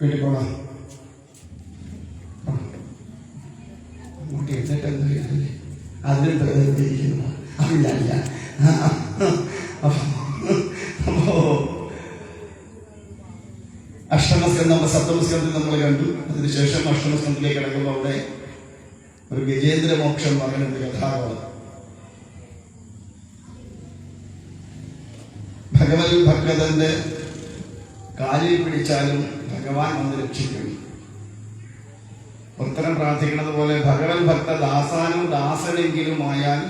വീട്ടിൽ പോകാം. അങ്ങോട്ട് എഴുന്നേറ്റ് എന്ത് ചെയ്യാനല്ലേ അതിനും പ്രകടിപ്പിക്കുന്നു. അല്ല അപ്പോ അഷ്ടമസ്കന്ധം സപ്തമസ്കന്ധത്തിൽ നമ്മൾ കണ്ടു. അതിനുശേഷം അഷ്ടമസ്കന്ധത്തിലേക്ക് കിടക്കുമ്പോൾ അവിടെ ഒരു ഗജേന്ദ്ര മോക്ഷം പറയുന്നത് കഥാപാത്രം. ഭഗവത് ഭക്തന്റെ കാലിൽ പിടിച്ചാലും ഭഗവാൻ വന്ന് രക്ഷിക്കും. ഉത്തരം പ്രാർത്ഥിക്കുന്നത് പോലെ ഭഗവത് ഭക്ത ദാസാനും ദാസനെങ്കിലും ആയാൽ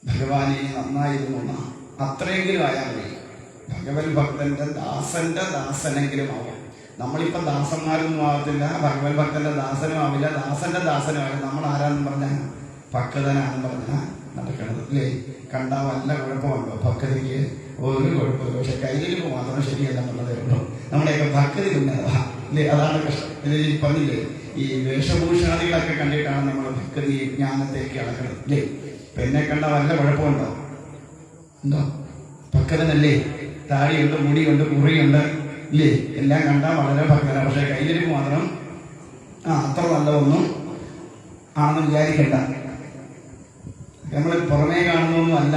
ഭഗവാനെ നന്നായിരുന്നു. അത്രയെങ്കിലും ആയാൽ മതി. ഭഗവത് ഭക്തന്റെ ദാസന്റെ ദാസനെങ്കിലും ആവും. നമ്മളിപ്പം ദാസന്മാരൊന്നും ആവത്തില്ല, ഭഗവത് ഭക്തന്റെ ദാസനും ആവില്ല, ദാസന്റെ ദാസനും ആവില്ല. നമ്മൾ ആരാന്ന് പറഞ്ഞാൽ ഭക്തനാണെന്ന് പറഞ്ഞാൽ നടക്കണത് അല്ലേ? കണ്ടാൽ വല്ല കുഴപ്പമുണ്ടോ? ഭക്തയ്ക്ക് ഒരു കുഴപ്പമില്ല. പക്ഷെ കയ്യിലിരിപ്പ് മാത്രം ശരിയല്ല എന്നുള്ളതേ ഉള്ളൂ. നമ്മുടെയൊക്കെ ഭക്തി ഉന്നതമാ അല്ലേ? അതാണ് കഷ്ടം. ഇത് പറഞ്ഞില്ലേ, ഈ വേഷഭൂഷാദികളൊക്കെ കണ്ടിട്ടാണ് നമ്മൾ ഭക്തി ജ്ഞാനത്തേക്ക് അളക്കുന്നത് അല്ലേ? ഇപ്പൊ എന്നെ കണ്ട വല്ല കുഴപ്പമുണ്ടോ? എന്തോ ഭക്തനല്ലേ? താടിയുണ്ട്, മുടിയുണ്ട്, കുറിയുണ്ട് ഇല്ലേ? എല്ലാം കണ്ടാൽ വളരെ ഭക്തനാണ്. പക്ഷെ കയ്യിലിരിപ്പ് മാത്രം അത്ര നല്ലതൊന്നും ആണെന്ന് വിചാരിക്കണ്ട. നമ്മൾ പുറമേ കാണുന്നൊന്നും അല്ല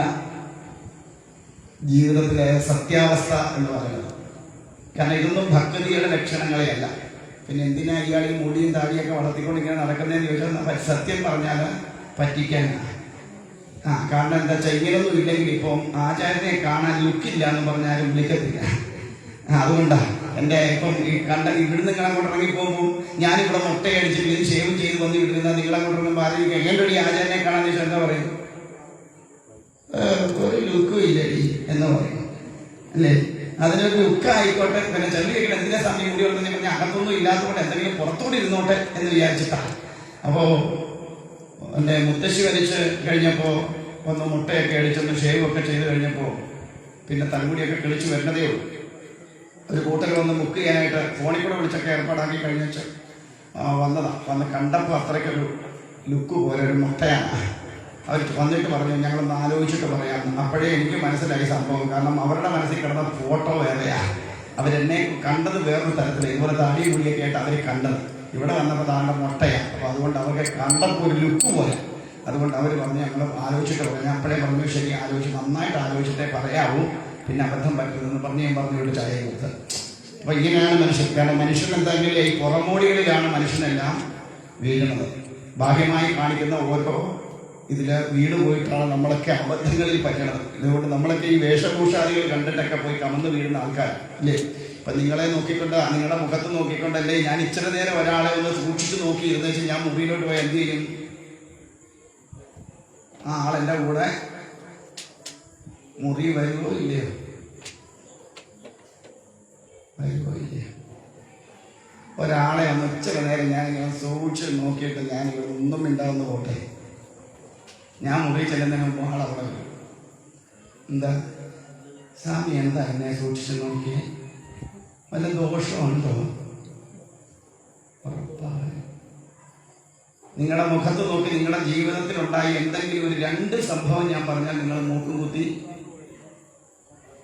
ജീവിതത്തിലെ സത്യാവസ്ഥ എന്ന് പറയുന്നത്. കാരണം ഇതൊന്നും ഭക്തിയുടെ ലക്ഷണങ്ങളെ അല്ല. പിന്നെ എന്തിനാ ഇയാൾ ഈ മുടിയും താടിയൊക്കെ വളർത്തിക്കൊണ്ട് ഇങ്ങനെ നടക്കുന്നതെന്ന് ചോദിച്ചാൽ സത്യം പറഞ്ഞാൽ പറ്റിക്കാനാണ്. കാരണം എന്താ വെച്ചാൽ ഇങ്ങനൊന്നും ഇല്ലെങ്കിൽ ഇപ്പം ആചാര്യനെ കാണാൻ ലുക്കില്ല എന്ന് പറഞ്ഞാലും വിളിക്കത്തില്ല. അതുകൊണ്ടാണ് എൻ്റെ ഇപ്പം ഈ ഇവിടുന്ന് നിങ്ങൾ അങ്ങോട്ട് ഇറങ്ങിപ്പോകുമ്പോൾ ഞാനിവിടെ മുട്ടയടിച്ചിട്ട് ഇത് ഷേവ് ചെയ്ത് വന്ന് വിടുന്ന നിങ്ങളങ്ങോട്ട് ഇറങ്ങുമ്പോൾ ആരെയും എങ്ങനെ ഈ ആചാര്യനെ കാണാൻ ചോദിച്ചാൽ എന്താ പറയും? ഒരു ലുക്കും ഇല്ലടി എന്ന് പറയും അല്ലേ? അതിനൊരു ലുക്ക് ആയിക്കോട്ടെ. പിന്നെ ചെറിയ എന്തിനാ സമയം കൂടി വന്നു പറഞ്ഞാൽ അകത്തൊന്നും ഇല്ലാത്തതുകൊണ്ട് എന്തെങ്കിലും പുറത്തുകൂടി ഇരുന്നോട്ടെ എന്ന് വിചാരിച്ചിട്ടാണ്. അപ്പോൾ എൻ്റെ മുത്തശ്ശി വലിച്ച് കഴിഞ്ഞപ്പോൾ ഒന്ന് മുട്ടയൊക്കെ അടിച്ചൊന്ന് ഷേവ് ഒക്കെ ചെയ്ത് കഴിഞ്ഞപ്പോൾ പിന്നെ തലമുടിയൊക്കെ കിളിച്ച് വരുന്നതേ ഉള്ളൂ. ഒരു കൂട്ടർ വന്ന് ബുക്ക് ചെയ്യാനായിട്ട് ഫോണിൽ കൂടെ വിളിച്ചൊക്കെ ഏർപ്പാടാക്കി കഴിഞ്ഞിട്ട് വന്നതാണ്. വന്ന് കണ്ടപ്പോൾ അത്രയ്ക്കൊരു ലുക്ക് പോലെ ഒരു മുട്ടയാണ്. അവർ വന്നിട്ട് പറഞ്ഞു ഞങ്ങളൊന്ന് ആലോചിച്ചിട്ട് പറയാം. അപ്പോഴേ എനിക്ക് മനസ്സിലായി സംഭവം. കാരണം അവരുടെ മനസ്സിൽ കിടന്ന ഫോട്ടോ വേറെയാണ്. അവരെന്നെ കണ്ടത് വേറൊരു തരത്തിൽ ഇതുപോലെ താടിയും കൂടിയൊക്കെ ആയിട്ട് അവർ കണ്ടത്. ഇവിടെ വന്നപ്പോൾ താണ്ട മുട്ടയാണ്. അപ്പോൾ അതുകൊണ്ട് അവർക്ക് കണ്ടപ്പോൾ ഒരു ലുക്ക് പോലെ. അതുകൊണ്ട് അവർ പറഞ്ഞു ഞങ്ങൾ ആലോചിച്ചിട്ട് പറയാം. ഞാൻ അപ്പോഴേ പറഞ്ഞു ശരി, ആലോചിച്ച് നന്നായിട്ട് ആലോചിച്ചിട്ടേ പറയാവൂ, പിന്നെ അബദ്ധം പറ്റുന്നതെന്ന് പറഞ്ഞുകൊണ്ട് ചായ കൊടുത്ത്. അപ്പൊ ഇങ്ങനെയാണ് മനുഷ്യൻ. കാരണം മനുഷ്യൻ എന്തെങ്കിലും ഈ പുറമോടികളിലാണ് മനുഷ്യനെല്ലാം വീഴുന്നത്. ബാഹ്യമായി കാണിക്കുന്ന ഓരോ ഇതില് വീട് പോയിട്ടാണ് നമ്മളൊക്കെ അബദ്ധങ്ങളിൽ പറ്റണത്. ഇതുകൊണ്ട് നമ്മളൊക്കെ ഈ വേഷഭൂഷാദികൾ കണ്ടിട്ടൊക്കെ പോയി കമന്ന് വീഴുന്ന ആൾക്കാർ അല്ലേ? ഇപ്പൊ നിങ്ങളെ നോക്കിക്കൊണ്ട് നിങ്ങളുടെ മുഖത്ത് നോക്കിക്കൊണ്ടല്ലേ ഞാൻ ഇച്ചിരി നേരം ഒരാളെ ഒന്ന് സൂക്ഷിച്ച് നോക്കിയിരുന്ന വെച്ചാൽ ഞാൻ മുറിയിലോട്ട് പോയി എന്ത് ചെയ്യും? ആ ആളെന്റെ കൂടെ മുറി വരുമോ ഇല്ലയോ? വരുമോ ഇല്ലയോ? ഒരാളെ ഒന്ന് ഇച്ചിരി നേരം ഞാനിങ്ങനെ സൂക്ഷിച്ച് നോക്കിയിട്ട് ഞാൻ ഇവിടെ ഒന്നും മിണ്ടാവുന്ന പോട്ടെ. ഞാൻ മുറി ചെല്ലുന്നതിന് മുമ്പ് ആളവിടെ വരും. എന്താ സ്വാമി എന്താ എന്നെ സൂക്ഷിച്ച് നോക്കിയേ? വല്ല ദോഷമുണ്ടോ? ഉറപ്പാണ്. നിങ്ങളുടെ മുഖത്ത് നോക്കി നിങ്ങളുടെ ജീവിതത്തിലുണ്ടായി എന്തെങ്കിലും ഒരു 2 സംഭവം ഞാൻ പറഞ്ഞാൽ നിങ്ങൾ മൂക്കും കുത്തി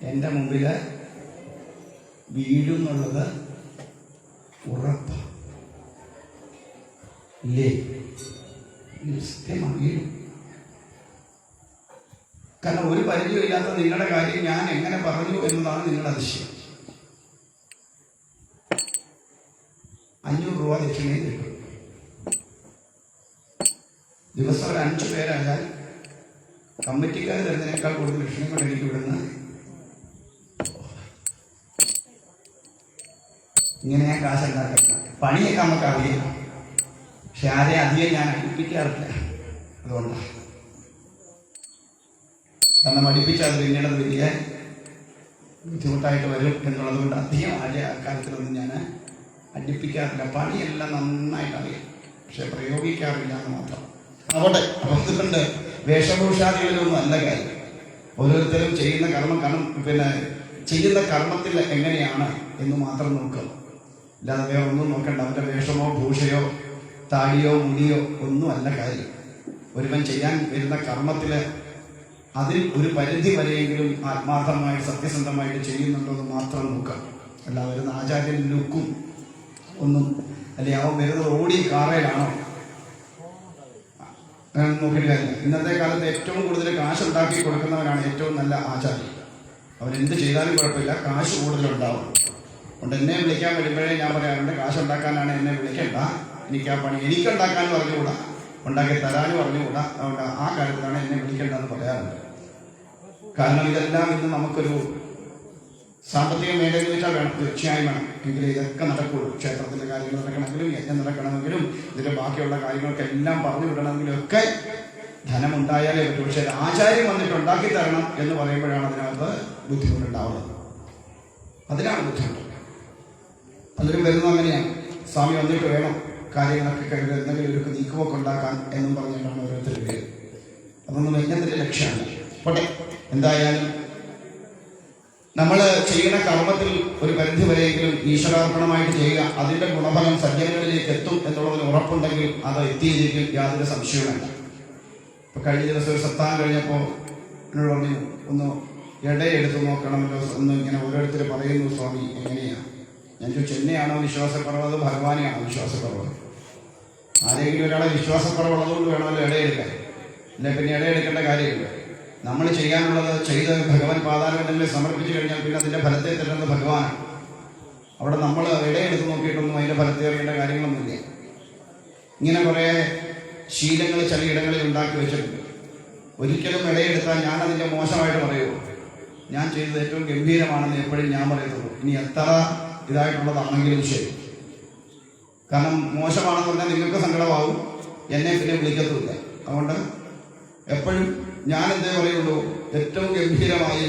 എൻ്റെ മുമ്പില് വീഴുന്നുള്ളത് ഉറപ്പാണ്. ഇല്ലേ? സത്യമാണ്, വീഴും. കാരണം ഒരു പരിചയമില്ലാത്ത നിങ്ങളുടെ കാര്യം ഞാൻ എങ്ങനെ പറഞ്ഞു എന്നതാണ് നിങ്ങളുടെ അതിശയം. 500 രൂപ ദക്ഷിണയും കിട്ടും. ദിവസം ഒരു 5 പേരായാൽ കമ്മിറ്റിക്കാർ തരുന്നതിനേക്കാൾ കൂടുതൽ ദക്ഷിണയും കൊണ്ട് എനിക്ക് വിടുന്ന ഇങ്ങനെയാ കാശുണ്ടാക്കുക. പണിയൊക്കെ നമുക്ക് അറിയാം, പക്ഷെ ആരെയും അധികം ഞാൻ അടുപ്പിക്കാറില്ല. അതുകൊണ്ടാണ്. കാരണം അടുപ്പിച്ചാൽ അത് പിന്നീട് വലിയ ബുദ്ധിമുട്ടായിട്ട് വരും എന്നുള്ളത് കൊണ്ട് അധികം ആരെ അക്കാര്യത്തിലൊന്നും ഞാൻ അടുപ്പിക്കാറില്ല. പണിയെല്ലാം നന്നായിട്ട് അറിയാം, പക്ഷെ പ്രയോഗിക്കാറില്ല എന്ന് മാത്രം. അവിടെ അതുകൊണ്ട് വേഷഭൂഷാദികളിലൊന്നും നല്ല കാര്യം. ഓരോരുത്തരും ചെയ്യുന്ന ചെയ്യുന്ന കർമ്മത്തിൽ എങ്ങനെയാണ് എന്ന് മാത്രം നോക്കുക. അല്ലാതെ വേറെ ഒന്നും നോക്കണ്ട. അവൻ്റെ വേഷമോ ഭൂഷയോ താടിയോ മുടിയോ ഒന്നും അല്ല കാര്യം. ഒരുവൻ ചെയ്യാൻ വരുന്ന കർമ്മത്തില് അതിൽ ഒരു പരിധി വരെയെങ്കിലും ആത്മാർത്ഥമായിട്ട് സത്യസന്ധമായിട്ട് ചെയ്യുന്നുണ്ടോ എന്ന് മാത്രം നോക്കാം. അല്ല വരുന്ന ആചാര്യൻ ലുക്കും ഒന്നും, അല്ലെ അവൻ വരുന്നത് ഓടി കാറയിലാണോ നോക്കിയിട്ട് കാര്യമില്ല. ഇന്നത്തെ കാലത്ത് ഏറ്റവും കൂടുതൽ കാശ് ഉണ്ടാക്കി കൊടുക്കുന്നവനാണ് ഏറ്റവും നല്ല ആചാര്യൻ. അവൻ എന്ത് ചെയ്താലും കുഴപ്പമില്ല, കാശ് കൂടുതലുണ്ടാവും. അതുകൊണ്ട് എന്നെ വിളിക്കാൻ വരുമ്പോഴേ ഞാൻ പറയാറുണ്ട്, കാശ് ഉണ്ടാക്കാനാണ് എന്നെ വിളിക്കണ്ട, എനിക്ക് ആ പണി എനിക്കുണ്ടാക്കാനും അറിഞ്ഞുകൂടാ, ഉണ്ടാക്കി തരാനും അറിഞ്ഞുകൂടാ, അതുകൊണ്ട് ആ കാര്യത്തിലാണ് എന്നെ വിളിക്കേണ്ടതെന്ന് പറയാറുണ്ട്. കാരണം ഇതെല്ലാം ഇന്ന് നമുക്കൊരു സാമ്പത്തികം വേണ്ടതെന്ന് വെച്ചാൽ വേണം, തീർച്ചയായും വേണം, എങ്കിലും ഇതൊക്കെ നടക്കുള്ളൂ. ക്ഷേത്രത്തിൻ്റെ കാര്യങ്ങൾ നടക്കണമെങ്കിലും യജ്ഞം നടക്കണമെങ്കിലും ഇതിൻ്റെ ബാക്കിയുള്ള കാര്യങ്ങൾക്കെല്ലാം പറഞ്ഞു വിടണമെങ്കിലും ഒക്കെ ധനമുണ്ടായാലേ പറ്റൂ. പക്ഷേ ആചാര്യം വന്നിട്ട് ഉണ്ടാക്കി തരണം എന്ന് പറയുമ്പോഴാണ് അതിനകത്ത് ബുദ്ധിമുട്ടുണ്ടാവുന്നത്. അതിനാണ് ബുദ്ധിമുട്ട്. പലരും വരുന്നത് അങ്ങനെയാണ്, സ്വാമി വന്നിട്ട് വേണം കാര്യങ്ങളൊക്കെ കരുതി എന്തെങ്കിലും ഒരു നീക്കുമൊക്കെ ഉണ്ടാക്കാൻ എന്നും പറഞ്ഞിട്ടാണ് ഓരോരുത്തർ പേര്. അതൊന്നും യജ്ഞത്തിൻ്റെ ലക്ഷ്യമാണ്. പോട്ടെ, എന്തായാലും നമ്മൾ ചെയ്യുന്ന കർമ്മത്തിൽ ഒരു പരിധി വരെയെങ്കിലും ഈശ്വരാർപ്പണമായിട്ട് ചെയ്യുക. അതിൻ്റെ ഗുണഫലം സജ്ജനങ്ങളിലേക്ക് എത്തും എന്നുള്ളതിന് ഉറപ്പുണ്ടെങ്കിൽ അത് എത്തിയിരിക്കും, യാതൊരു സംശയവുമില്ല. ഇപ്പൊ കഴിഞ്ഞ ദിവസം ഒരു സപ്താഹം കഴിഞ്ഞപ്പോൾ എന്നോട് പറഞ്ഞു, ഒന്ന് ഇടയെടുത്ത് നോക്കണമല്ലോ, ഒന്ന് ഇങ്ങനെ ഓരോരുത്തർ പറയുന്നു സ്വാമി എങ്ങനെയാ. ഞാൻ ചോദിച്ചു, എന്നെയാണോ വിശ്വാസക്കുറവ്, അത് ഭഗവാനെയാണോ വിശ്വാസക്കുറവ്? ആരെങ്കിലും ഒരാളെ വിശ്വാസക്കുറവുള്ളതുകൊണ്ട് വേണമല്ലോ ഇടയെടുക്കാൻ, അല്ലെ പിന്നെ ഇടയെടുക്കേണ്ട കാര്യമില്ല. നമ്മൾ ചെയ്യാനുള്ളത് ചെയ്ത് ഭഗവാൻ പാതാളങ്ങളിൽ സമർപ്പിച്ചു കഴിഞ്ഞാൽ പിന്നെ അതിൻ്റെ ഫലത്തെ തരുന്നത് ഭഗവാനാണ്. അവിടെ നമ്മൾ ഇടയെടുത്ത് നോക്കിയിട്ടൊന്നും അതിൻ്റെ ഫലത്തെ അറിയേണ്ട കാര്യങ്ങളൊന്നുമില്ല. ഇങ്ങനെ കുറേ ശീലങ്ങൾ ചിലയിടങ്ങളിൽ ഉണ്ടാക്കി വെച്ചിട്ടുണ്ട്. ഒരിക്കലും ഇടയെടുത്താൽ ഞാനതിൻ്റെ മോശമായിട്ട് പറയുമോ? ഞാൻ ചെയ്തത് ഏറ്റവും ഗംഭീരമാണെന്ന് എപ്പോഴും ഞാൻ പറയത്തുള്ളൂ, ഇനി എത്ര ഇതായിട്ടുള്ളതാണെങ്കിലും ശരി. കാരണം മോശമാണെന്ന് പറഞ്ഞാൽ നിങ്ങൾക്ക് സങ്കടമാവും, എന്നെ പിന്നെ വിളിക്കത്തുമില്ല. അതുകൊണ്ട് എപ്പോഴും ഞാൻ എന്തേ പറയുള്ളൂ, ഏറ്റവും ഗംഭീരമായി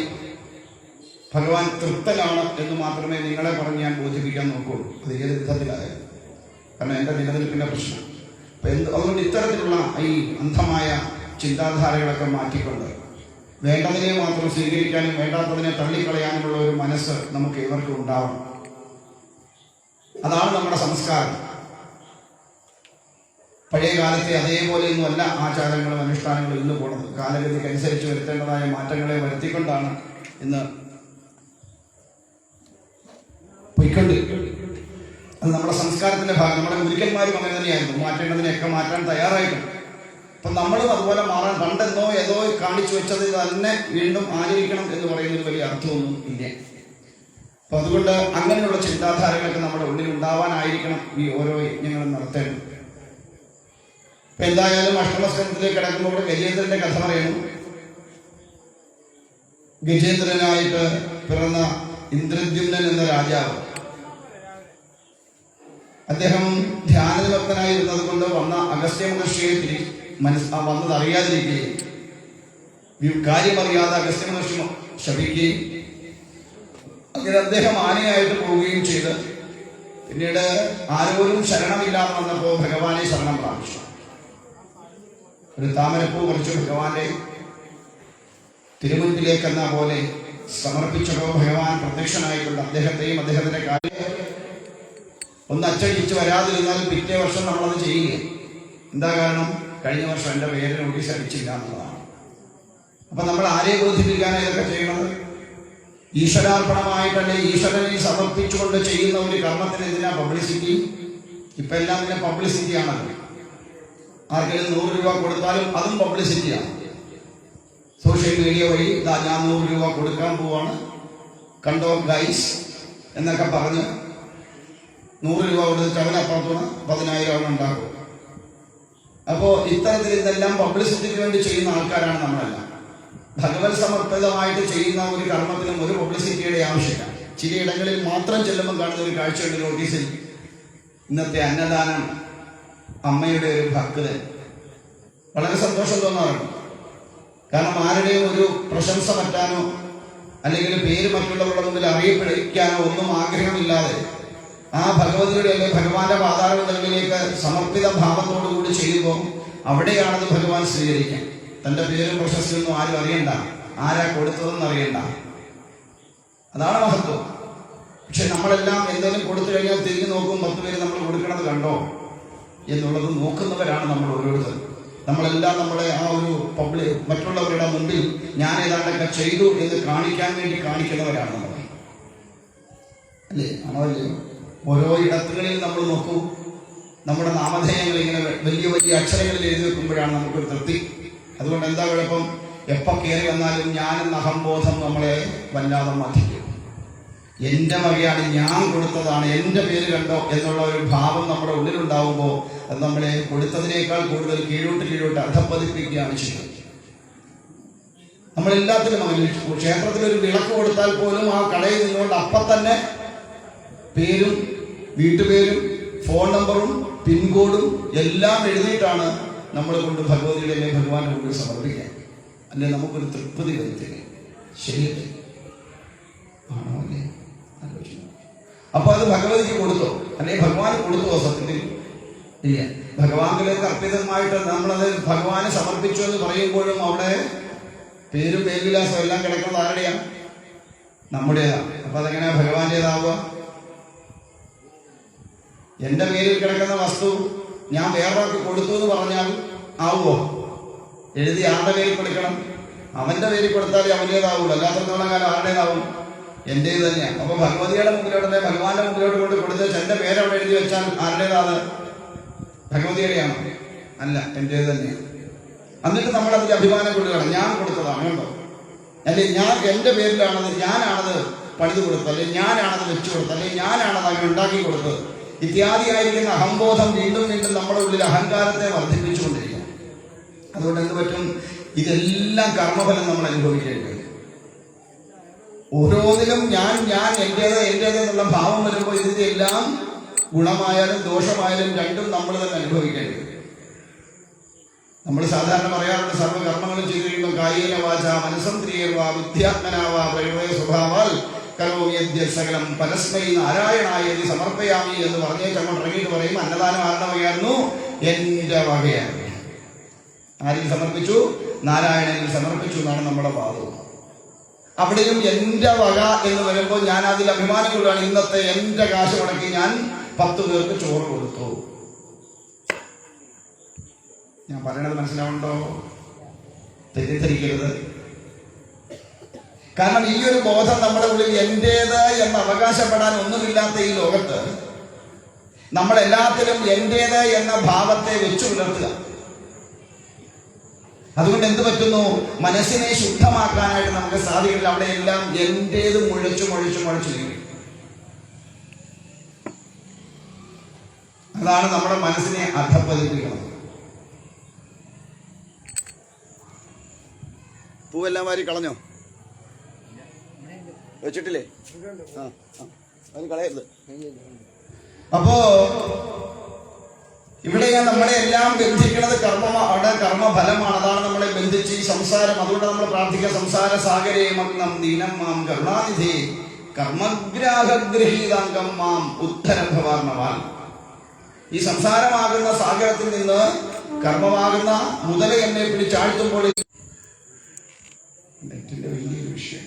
ഭഗവാൻ തൃപ്തനാണ് എന്ന് മാത്രമേ നിങ്ങളെ പറഞ്ഞ് ഞാൻ ബോധിപ്പിക്കാൻ നോക്കുള്ളൂ. അത് ഏത് വിധത്തിലായാലും, കാരണം എൻ്റെ നിലനിൽപ്പിൻ്റെ പ്രശ്നം. അതുകൊണ്ട് ഇത്തരത്തിലുള്ള ഈ അന്ധമായ ചിന്താധാരകളൊക്കെ മാറ്റിക്കൊണ്ട് വേണ്ടതിനെ മാത്രം സ്വീകരിക്കാനും വേണ്ടാത്തതിനെ തള്ളിക്കളയാനുമുള്ള ഒരു മനസ്സ് നമുക്ക് ഇവർക്കും ഉണ്ടാവണം. അതാണ് നമ്മുടെ സംസ്കാരം. പഴയ കാലത്തെ അതേപോലെയൊന്നുമല്ല ആചാരങ്ങളും അനുഷ്ഠാനങ്ങളും ഇന്ന് പോകുന്നത്. കാലഗതിക്ക് അനുസരിച്ച് വരുത്തേണ്ടതായ മാറ്റങ്ങളെ വരുത്തിക്കൊണ്ടാണ് ഇന്ന് പൊയ്ക്കൊണ്ടിരിക്കുന്നത്. അത് നമ്മുടെ സംസ്കാരത്തിന്റെ ഭാഗം. നമ്മുടെ ഗുരുക്കന്മാരും അങ്ങനെ തന്നെയായിരുന്നു, മാറ്റേണ്ടതിനെയൊക്കെ മാറ്റാൻ തയ്യാറായിട്ടുണ്ട്. അപ്പം നമ്മളും അതുപോലെ മാറാൻ, പണ്ടെന്നോ ഏതോ കാണിച്ചു വെച്ചത് തന്നെ വീണ്ടും ആചരിക്കണം എന്ന് പറയുന്നതിൽ വലിയ അർത്ഥമൊന്നും ഇല്ല. അപ്പം അതുകൊണ്ട് അങ്ങനെയുള്ള ചിന്താധാരകളൊക്കെ നമ്മുടെ ഉള്ളിൽ ഉണ്ടാവാനായിരിക്കണം ഈ ഓരോ യജ്ഞങ്ങളും നടത്തേണ്ടത്. എന്തായാലും അഷ്ടമസ്കന്ധത്തിലേക്ക് കിടക്കുമ്പോൾ ഇവിടെ ഗജേന്ദ്രന്റെ കഥ പറയുന്നു. ഗജേന്ദ്രനായിട്ട് പിറന്ന ഇന്ദ്രദ്യുമ്നൻ എന്ന രാജാവ്, അദ്ദേഹം ധ്യാനനിമഗ്നായിരുന്നത് കൊണ്ട് വന്ന അഗസ്ത്യ മഹർഷിയെ വന്നത് അറിയാതിരിക്കുകയും കാര്യമറിയാതെ അഗസ്ത്യ മഹർഷി ശപിക്കുകയും അങ്ങനെ അദ്ദേഹം ആനയായിട്ട് പോവുകയും ചെയ്ത് പിന്നീട് ആരോരും ശരണമില്ലാതെ വന്നപ്പോൾ ഭഗവാനെ ശരണം പ്രാപിച്ചു. ഒരു താമരപ്പൂ പറിച്ച് ഭഗവാന്റെ തിരുമുൻപിലേക്കെന്ന പോലെ സമർപ്പിച്ചപ്പോൾ ഭഗവാൻ പ്രത്യക്ഷനായിക്കൊണ്ട് അദ്ദേഹത്തെയും അദ്ദേഹത്തിന്റെ കാര്യം ഒന്ന് അച്ചടിച്ച് വരാതിരുന്നാൽ പിറ്റേ വർഷം നമ്മളത് ചെയ്യില്ല. എന്താ കാരണം? കഴിഞ്ഞ വർഷം എൻ്റെ പേര് നോട്ടീസ് അടിച്ചില്ല എന്നുള്ളതാണ്. അപ്പൊ നമ്മൾ ആരെ ബോധിപ്പിക്കാനാണ് ഇതൊക്കെ ചെയ്യുന്നത്? ഈശ്വരാർപ്പണമായിട്ടല്ലേ, ഈശ്വരനെ സമർപ്പിച്ചുകൊണ്ട് ചെയ്യുന്ന ഒരു കർമ്മത്തിന് എന്തിനാ പബ്ലിസിറ്റി? ഇപ്പൊ എല്ലാം ഇതിനെ പബ്ലിസിറ്റി ആണല്ലോ. ആർക്കെങ്കിലും 100 രൂപ കൊടുത്താലും അതും പബ്ലിസിറ്റിയാണ്. സോഷ്യൽ മീഡിയ വഴി ഞാൻ 100 രൂപ കൊടുക്കാൻ പോവാണ്, കണ്ടോ ഗൈസ് എന്നൊക്കെ പറഞ്ഞ് 100 രൂപ കൊടുത്തിട്ട് അവനപ്പുറത്തുനിന്ന് 10,000 ഉണ്ടാക്കും. അപ്പോൾ ഇത്തരത്തിൽ ഇതെല്ലാം പബ്ലിസിറ്റിക്ക് വേണ്ടി ചെയ്യുന്ന ആൾക്കാരാണ് നമ്മളെല്ലാം. ഭഗവത് സമർപ്പിതമായിട്ട് ചെയ്യുന്ന ഒരു കർമ്മത്തിനും ഒരു പബ്ലിസിറ്റിയുടെ ആവശ്യമില്ല. ചിലയിടങ്ങളിൽ മാത്രം ചെല്ലുമ്പോൾ കാണുന്ന ഒരു കാഴ്ചയുടെ നോട്ടീസിൽ ഇന്നത്തെ അന്നദാനം അമ്മയുടെ ഒരു ഭക്തൻ, വളരെ സന്തോഷം തോന്നാറുണ്ട്. കാരണം ആരുടെയും ഒരു പ്രശംസ പറ്റാനോ അല്ലെങ്കിൽ പേര് മറ്റുള്ളവരുടെ മുമ്പിൽ അറിയപ്പെടിക്കാനോ ഒന്നും ആഗ്രഹമില്ലാതെ ആ ഭഗവതിയുടെ അല്ലെങ്കിൽ ഭഗവാന്റെ പാതാളങ്ങളിലേക്ക് സമർപ്പിത ഭാവത്തോടുകൂടി ചെയ്യുമ്പോൾ അവിടെയാണത് ഭഗവാൻ സ്വീകരിക്കാൻ. തൻ്റെ പേരും പ്രശസ്തിയൊന്നും ആരും അറിയണ്ട, ആരാ കൊടുത്തതെന്ന് അറിയണ്ട. അതാണ് മഹത്വം. പക്ഷെ നമ്മളെല്ലാം എന്തെങ്കിലും കൊടുത്തു കഴിഞ്ഞാൽ തിരിഞ്ഞു നോക്കും, 10 പേര് നമ്മൾ കൊടുക്കണത് കണ്ടോ എന്നുള്ളത് നോക്കുന്നവരാണ് നമ്മൾ ഓരോരുത്തരും. നമ്മളെല്ലാം നമ്മളെ ആ ഒരു മറ്റുള്ളവരുടെ മുമ്പിൽ ഞാൻ ഏതാണ്ടൊക്കെ ചെയ്തു എന്ന് കാണിക്കാൻ വേണ്ടി കാണിക്കുന്നവരാണ് നമ്മൾ. അല്ലേ? ആണോ അല്ലയോ? ഓരോ ഇടത്തുകളിൽ നമ്മൾ നോക്കൂ, നമ്മുടെ നാമധേയങ്ങൾ ഇങ്ങനെ വലിയ വലിയ അക്ഷരങ്ങളിൽ എഴുതി വെക്കുമ്പോഴാണ് നമുക്കൊരു തൃപ്തി. അതുകൊണ്ട് എന്താ കുഴപ്പം? എപ്പോൾ കയറി വന്നാലും ഞാനെന്ന അഹംബോധം നമ്മളെ വല്ലാതെ മതിക്കും. എൻ്റെ വകയാണ്, ഞാൻ കൊടുത്തതാണ്, എൻ്റെ പേര് കണ്ടോ എന്നുള്ള ഒരു ഭാവം നമ്മുടെ ഉള്ളിലുണ്ടാവുമ്പോൾ അത് നമ്മളെ കൊടുത്തതിനേക്കാൾ കൂടുതൽ കീഴോട്ട് അധപ്പതിപ്പിക്കുകയാണ് ചെയ്യുന്നത്. നമ്മളെല്ലാത്തിലും അങ്ങനെ ക്ഷേത്രത്തിലൊരു വിളക്ക് കൊടുത്താൽ പോലും ആ കടയിൽ നിന്നുകൊണ്ട് അപ്പം തന്നെ പേരും വീട്ടുപേരും ഫോൺ നമ്പറും പിൻകോഡും എല്ലാം എഴുതിയിട്ടാണ് നമ്മൾ കൊണ്ട് ഭഗവതിയുടെ ഭഗവാന്റെ മുമ്പിൽ സമർപ്പിക്കാൻ. അല്ലെ നമുക്കൊരു തൃപ്തി വരുത്തില്ല. ശരിയല്ലേ? ആണോ അല്ലേ? അപ്പൊ അത് ഭഗവതിക്ക് കൊടുത്തോ? അല്ലെ ഭഗവാന് കൊടുത്തോ? സത്യത്തിൽ ഇല്ല. ഭഗവാനിലേക്ക് അർപ്പിതമായിട്ട് നമ്മളത് ഭഗവാന് സമർപ്പിച്ചു എന്ന് പറയുമ്പോഴും അവിടെ പേരും മേൽവിലാസം എല്ലാം കിടക്കുന്നത് ആരുടെയാണ്? നമ്മുടേതാണ്. അപ്പൊ അതെങ്ങനെയാ ഭഗവാന്റേതാവുക? എന്റെ പേരിൽ കിടക്കുന്ന വസ്തു ഞാൻ വേറൊരാൾക്ക് കൊടുത്തു എന്ന് പറഞ്ഞാൽ ആവുമോ? എഴുതി ആരുടെ പേരിൽ കൊടുക്കണം? അവന്റെ പേരിൽ കൊടുത്താലേ അവന്റേതാവുള്ളൂ. അല്ലാത്തത്തോളം കാലം ആരുടേതാവും? എന്റേത് തന്നെയാണ്. അപ്പൊ ഭഗവതിയുടെ മുമ്പിലോട്ട് ഭഗവാന്റെ മുമ്പിലോട്ട് കൊണ്ട് കൊടുത്ത് എന്റെ പേരവിടെ എഴുതി വെച്ചാൽ ആരുടേതാണ്? ഭഗവതിയുടെയാണോ? അല്ല, എന്റേത് തന്നെയാണ്. എന്നിട്ട് നമ്മൾ അതിന്റെ അഭിമാനം കൊള്ളുകയാണ്, ഞാൻ കൊടുത്തതാണ് കണ്ടോ, അല്ലെ ഞാൻ എന്റെ പേരിലാണത്, ഞാനാണത് പണിത് കൊടുത്തത്, അല്ലെ ഞാനാണത് വെച്ചു കൊടുത്തത്, അല്ലെ ഞാനാണത് അങ്ങനെ ഉണ്ടാക്കി കൊടുത്തത് ഇത്യാദിയായിരിക്കുന്ന അഹംബോധം വീണ്ടും വീണ്ടും നമ്മുടെ ഉള്ളിൽ അഹങ്കാരത്തെ വർദ്ധിപ്പിച്ചുകൊണ്ടിരിക്കും. അതുകൊണ്ട് എന്ത് പറ്റും? ഇതെല്ലാം കർമ്മഫലം നമ്മൾ അനുഭവിക്കേണ്ടി വരും. ഓരോന്നിലും ഞാൻ എന്റേത് എന്നുള്ള ഭാവം വരുമ്പോൾ ഇതിന്റെ എല്ലാം ഗുണമായാലും ദോഷമായാലും രണ്ടും നമ്മൾ തന്നെ അനുഭവിക്കേണ്ടി വരും. നമ്മൾ സാധാരണ പറയാറുണ്ട്, സർവ്വകർമ്മങ്ങളും ചെയ്തിരിക്കുമ്പോൾ കായേന വാച മനസംത്രിയേർവാ വിദ്യാത്മനാവാ പ്രയോജന സ്വഭാവാൽ കരോമ്യദ്യ സകലം പരസ്മൈ നാരായണായി സമർപ്പയാമി എന്ന് പറഞ്ഞേച്ചങ്ങോട്ട് ഇറങ്ങിയിട്ട് പറയും, അന്നദാനം ആരുടെ വകയായിരുന്നു? എന്റെ വകയാണ്. ആരിൽ സമർപ്പിച്ചു? നാരായണനിൽ സമർപ്പിച്ചു എന്നാണ് നമ്മുടെ വാദവും. അവിടെയും എന്റെ വക എന്ന് വരുമ്പോൾ ഞാൻ അതിൽ അഭിമാനം കൊള്ളുകയാണ്. ഇന്നത്തെ എന്റെ കാശ് മുടക്കി ഞാൻ 10 പേർക്ക് ചോറ് കൊടുത്തു. ഞാൻ പറയണത് മനസ്സിലാവുണ്ടോ? തെറ്റിദ്ധരിക്കരുത്. കാരണം ഈ ഒരു ബോധം നമ്മുടെ ഉള്ളിൽ എന്റേത് എന്ന് അവകാശപ്പെടാൻ ഒന്നുമില്ലാത്ത ഈ ലോകത്ത് നമ്മളെല്ലാത്തിലും എന്റേത് എന്ന ഭാവത്തെ വെച്ചു പുലർത്തുക. അതുകൊണ്ട് എന്ത് പറ്റുന്നു? മനസ്സിനെ ശുദ്ധമാക്കാനായിട്ട് നമുക്ക് സാധിക്കില്ല. അവിടെയെല്ലാം എന്റേത് മുഴച്ചു നീങ്ങി. അതാണ് നമ്മുടെ മനസ്സിനെ അധപ്പതിപ്പിക്കുന്നത്. പൂവെല്ലാം വാരി കളഞ്ഞോ? വെച്ചിട്ടില്ലേ? അത് കളയരുത്. അപ്പോ ഇവിടെ നമ്മളെ എല്ലാം ബന്ധിക്കുന്നത് അവിടെ കർമ്മഫലമാണ്. അതാണ് നമ്മളെ ബന്ധിച്ച് ഈ സംസാരം. അതുകൊണ്ട് നമ്മൾ പ്രാർത്ഥിക്കുക, സംസാര സാഗരേ മഗ്നം ദീനം മാം കരുണാനിധി കർമ്മഗ്രാഹഗൃഹീതാംഗം മാം ഉദ്ധരഭവാർണവാൻ. ഈ സംസാരമാകുന്ന സാഗരത്തിൽ നിന്ന് കർമ്മമാകുന്ന മുതല എന്നെ പിടിച്ചാഴ്ത്തുമ്പോൾ വലിയൊരു വിഷയം.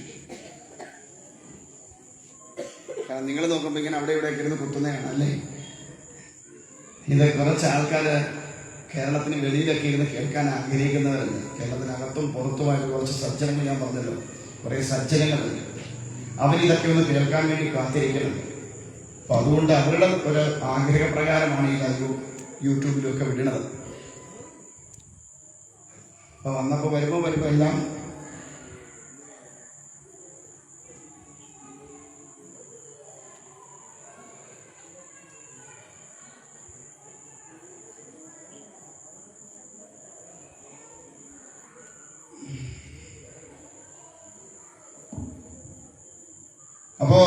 കാരണം നിങ്ങൾ നോക്കുമ്പോ ഇങ്ങനെ അവിടെ ഇവിടെ ഇരുന്ന് കുത്തുന്നതാണ് അല്ലേ? ഇത് കുറച്ച് ആൾക്കാര് കേരളത്തിന് വെളിയിലൊക്കെ ഇരുന്ന് കേൾക്കാൻ ആഗ്രഹിക്കുന്നവരുണ്ട്. കേരളത്തിനകത്തും പുറത്തുമായിട്ട് കുറച്ച് സജ്ജനങ്ങൾ, ഞാൻ പറഞ്ഞല്ലോ കുറെ സജ്ജനങ്ങളുണ്ട്. അവരിതൊക്കെ ഒന്ന് കേൾക്കാൻ വേണ്ടി കാത്തിരിക്കുന്നുണ്ട്. അപ്പൊ അതുകൊണ്ട് അവരുടെ ഒരു ആഗ്രഹപ്രകാരമാണ് ഈ ലൈവും യൂട്യൂബിലും ഒക്കെ വിടണത്. അപ്പൊ വരുമ്പോ എല്ലാം അപ്പോ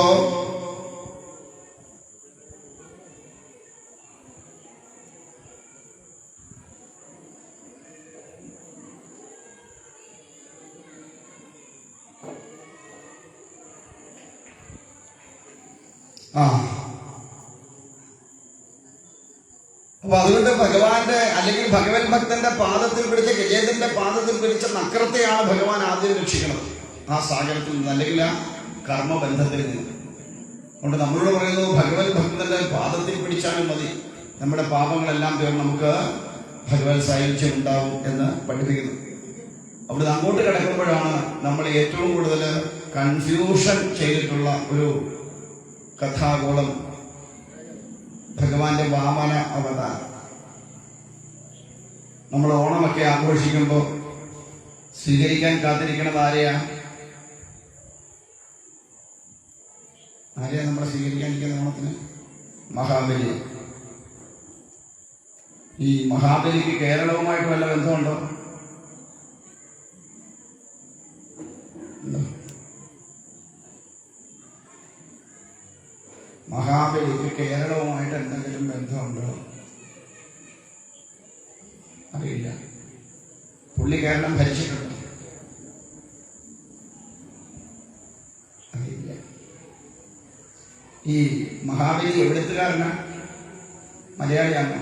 അപ്പൊ അതുകൊണ്ട് ഭഗവാന്റെ അല്ലെങ്കിൽ ഭഗവത് ഭക്തന്റെ പാദത്തിൽ പിടിച്ച ഗജേന്ദ്രന്റെ പാദത്തിൽ പിടിച്ച നക്രത്തെയാണ് ഭഗവാൻ ആദ്യം രക്ഷിക്കുന്നത് ആ സാഗരത്തിൽ നിന്ന്, അല്ലെങ്കിൽ ആ കർമ്മബന്ധത്തിൽ നിന്ന്. അതുകൊണ്ട് നമ്മളോട് പറയുന്നത് ഭഗവത് ഭക്തന്റെ പാദത്തിൽ പിടിച്ചാലും മതി, നമ്മുടെ പാപങ്ങളെല്ലാം തീർന്ന് നമുക്ക് ഭഗവത് സായുജ്യം ഉണ്ടാവും എന്ന് പഠിപ്പിക്കുന്നു. അവിടെ അങ്ങോട്ട് കിടക്കുമ്പോഴാണ് നമ്മൾ ഏറ്റവും കൂടുതൽ കൺഫ്യൂഷൻ ചെയ്തിട്ടുള്ള ഒരു കഥാഗോളം ഭഗവാന്റെ വാമന അവതാരം. നമ്മൾ ഓണമൊക്കെ ആഘോഷിക്കുമ്പോൾ സ്വീകരിക്കാൻ കാത്തിരിക്കണത് ആരെയാ നമ്മളെ സ്വീകരിക്കാനിരിക്കുന്ന ഓണത്തിന്? മഹാബലി. ഈ മഹാബലിക്ക് കേരളവുമായിട്ട് വല്ല ബന്ധമുണ്ടോ? മഹാബലിക്ക് കേരളവുമായിട്ട് എന്തെങ്കിലും ബന്ധമുണ്ടോ? അറിയില്ല. പുള്ളി കേരളം ഭരിച്ചിട്ടുണ്ടോ? അറിയില്ല. ഈ മഹാബലി എവിടുത്തുകാരനാ? മലയാളിയാണോ?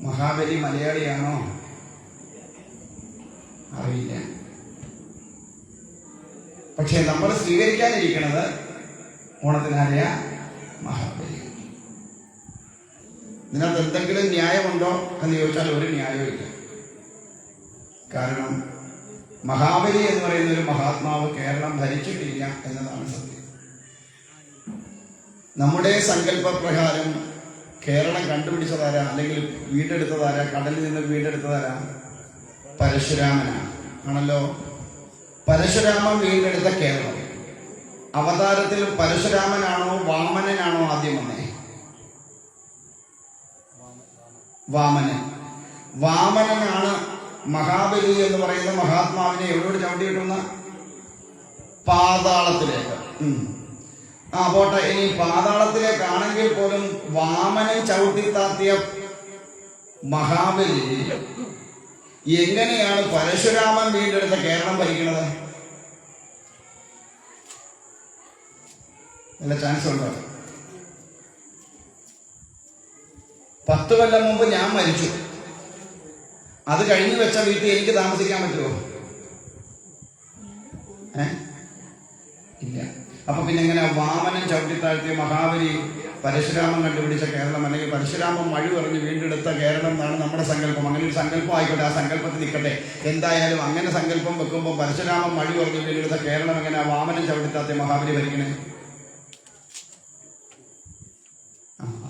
മഹാബലി മലയാളിയാണോ? അറിയില്ല. പക്ഷെ നമ്മൾ സ്വീകരിക്കാനിരിക്കുന്നത് ഓണത്തിനാരെയ? മഹാബലി. ഇതിനകത്ത് എന്തെങ്കിലും ന്യായമുണ്ടോ എന്ന് ചോദിച്ചാൽ ഒരു ന്യായവും ഇല്ല. കാരണം മഹാബലി എന്ന് പറയുന്ന ഒരു മഹാത്മാവ് കേരളം ഭരിച്ചിട്ടില്ല എന്നതാണ് സത്യം. നമ്മുടെ സങ്കല്പപ്രകാരം കേരളം കണ്ടുപിടിച്ചതാരാ, അല്ലെങ്കിൽ വീണ്ടെടുത്തതാരാ? കടലിൽ നിന്ന് വീണ്ടെടുത്തതാരാ? പരശുരാമനാണ് ആണല്ലോ. പരശുരാമൻ വീണ്ടെടുത്ത കേരളം. അവതാരത്തിൽ പരശുരാമനാണോ വാമനനാണോ ആദ്യം വന്നേ? വാമനൻ. വാമനനാണ് മഹാബലി എന്ന് പറയുന്ന മഹാത്മാവിനെ എവിടോട് ചവിട്ടിയിട്ടുന്ന? പാതാളത്തിലേക്ക്. പോട്ടെ, ഇനി പാതാളത്തിലേക്കാണെങ്കിൽ പോലും വാമനൻ ചവിട്ടി താത്തിയ മഹാബലി എങ്ങനെയാണ് പരശുരാമൻ വീണ്ടെടുത്ത കേരളം ഭരിക്കുന്നത്? നല്ല ചാൻസ് ഉണ്ടോ? 10 കൊല്ലം മുമ്പ് ഞാൻ മരിച്ചു, അത് കഴിഞ്ഞു വെച്ച വീട്ടിൽ എനിക്ക് താമസിക്കാൻ പറ്റുമോ? ഇല്ല. അപ്പൊ പിന്നെ എങ്ങനെ വാമനൻ ചവിട്ടിത്താഴ്ത്തിയ മഹാബലി പരശുരാമൻ കണ്ടുപിടിച്ച കേരളം, അല്ലെങ്കിൽ പരശുരാമൻ മഴ പറഞ്ഞ് വീണ്ടെടുത്ത കേരളം എന്നാണ് നമ്മുടെ സങ്കല്പം. അങ്ങനെ ഒരു സങ്കല്പം ആയിക്കോട്ടെ, ആ സങ്കല്പത്തിൽ നിൽക്കട്ടെ. എന്തായാലും അങ്ങനെ സങ്കല്പം വെക്കുമ്പോൾ പരശുരാമൻ മഴ പറഞ്ഞ് വീണ്ടെടുത്ത കേരളം എങ്ങനെ വാമനൻ ചവിട്ടിത്താത്തിയ മഹാബലി ഭരിക്കണേ?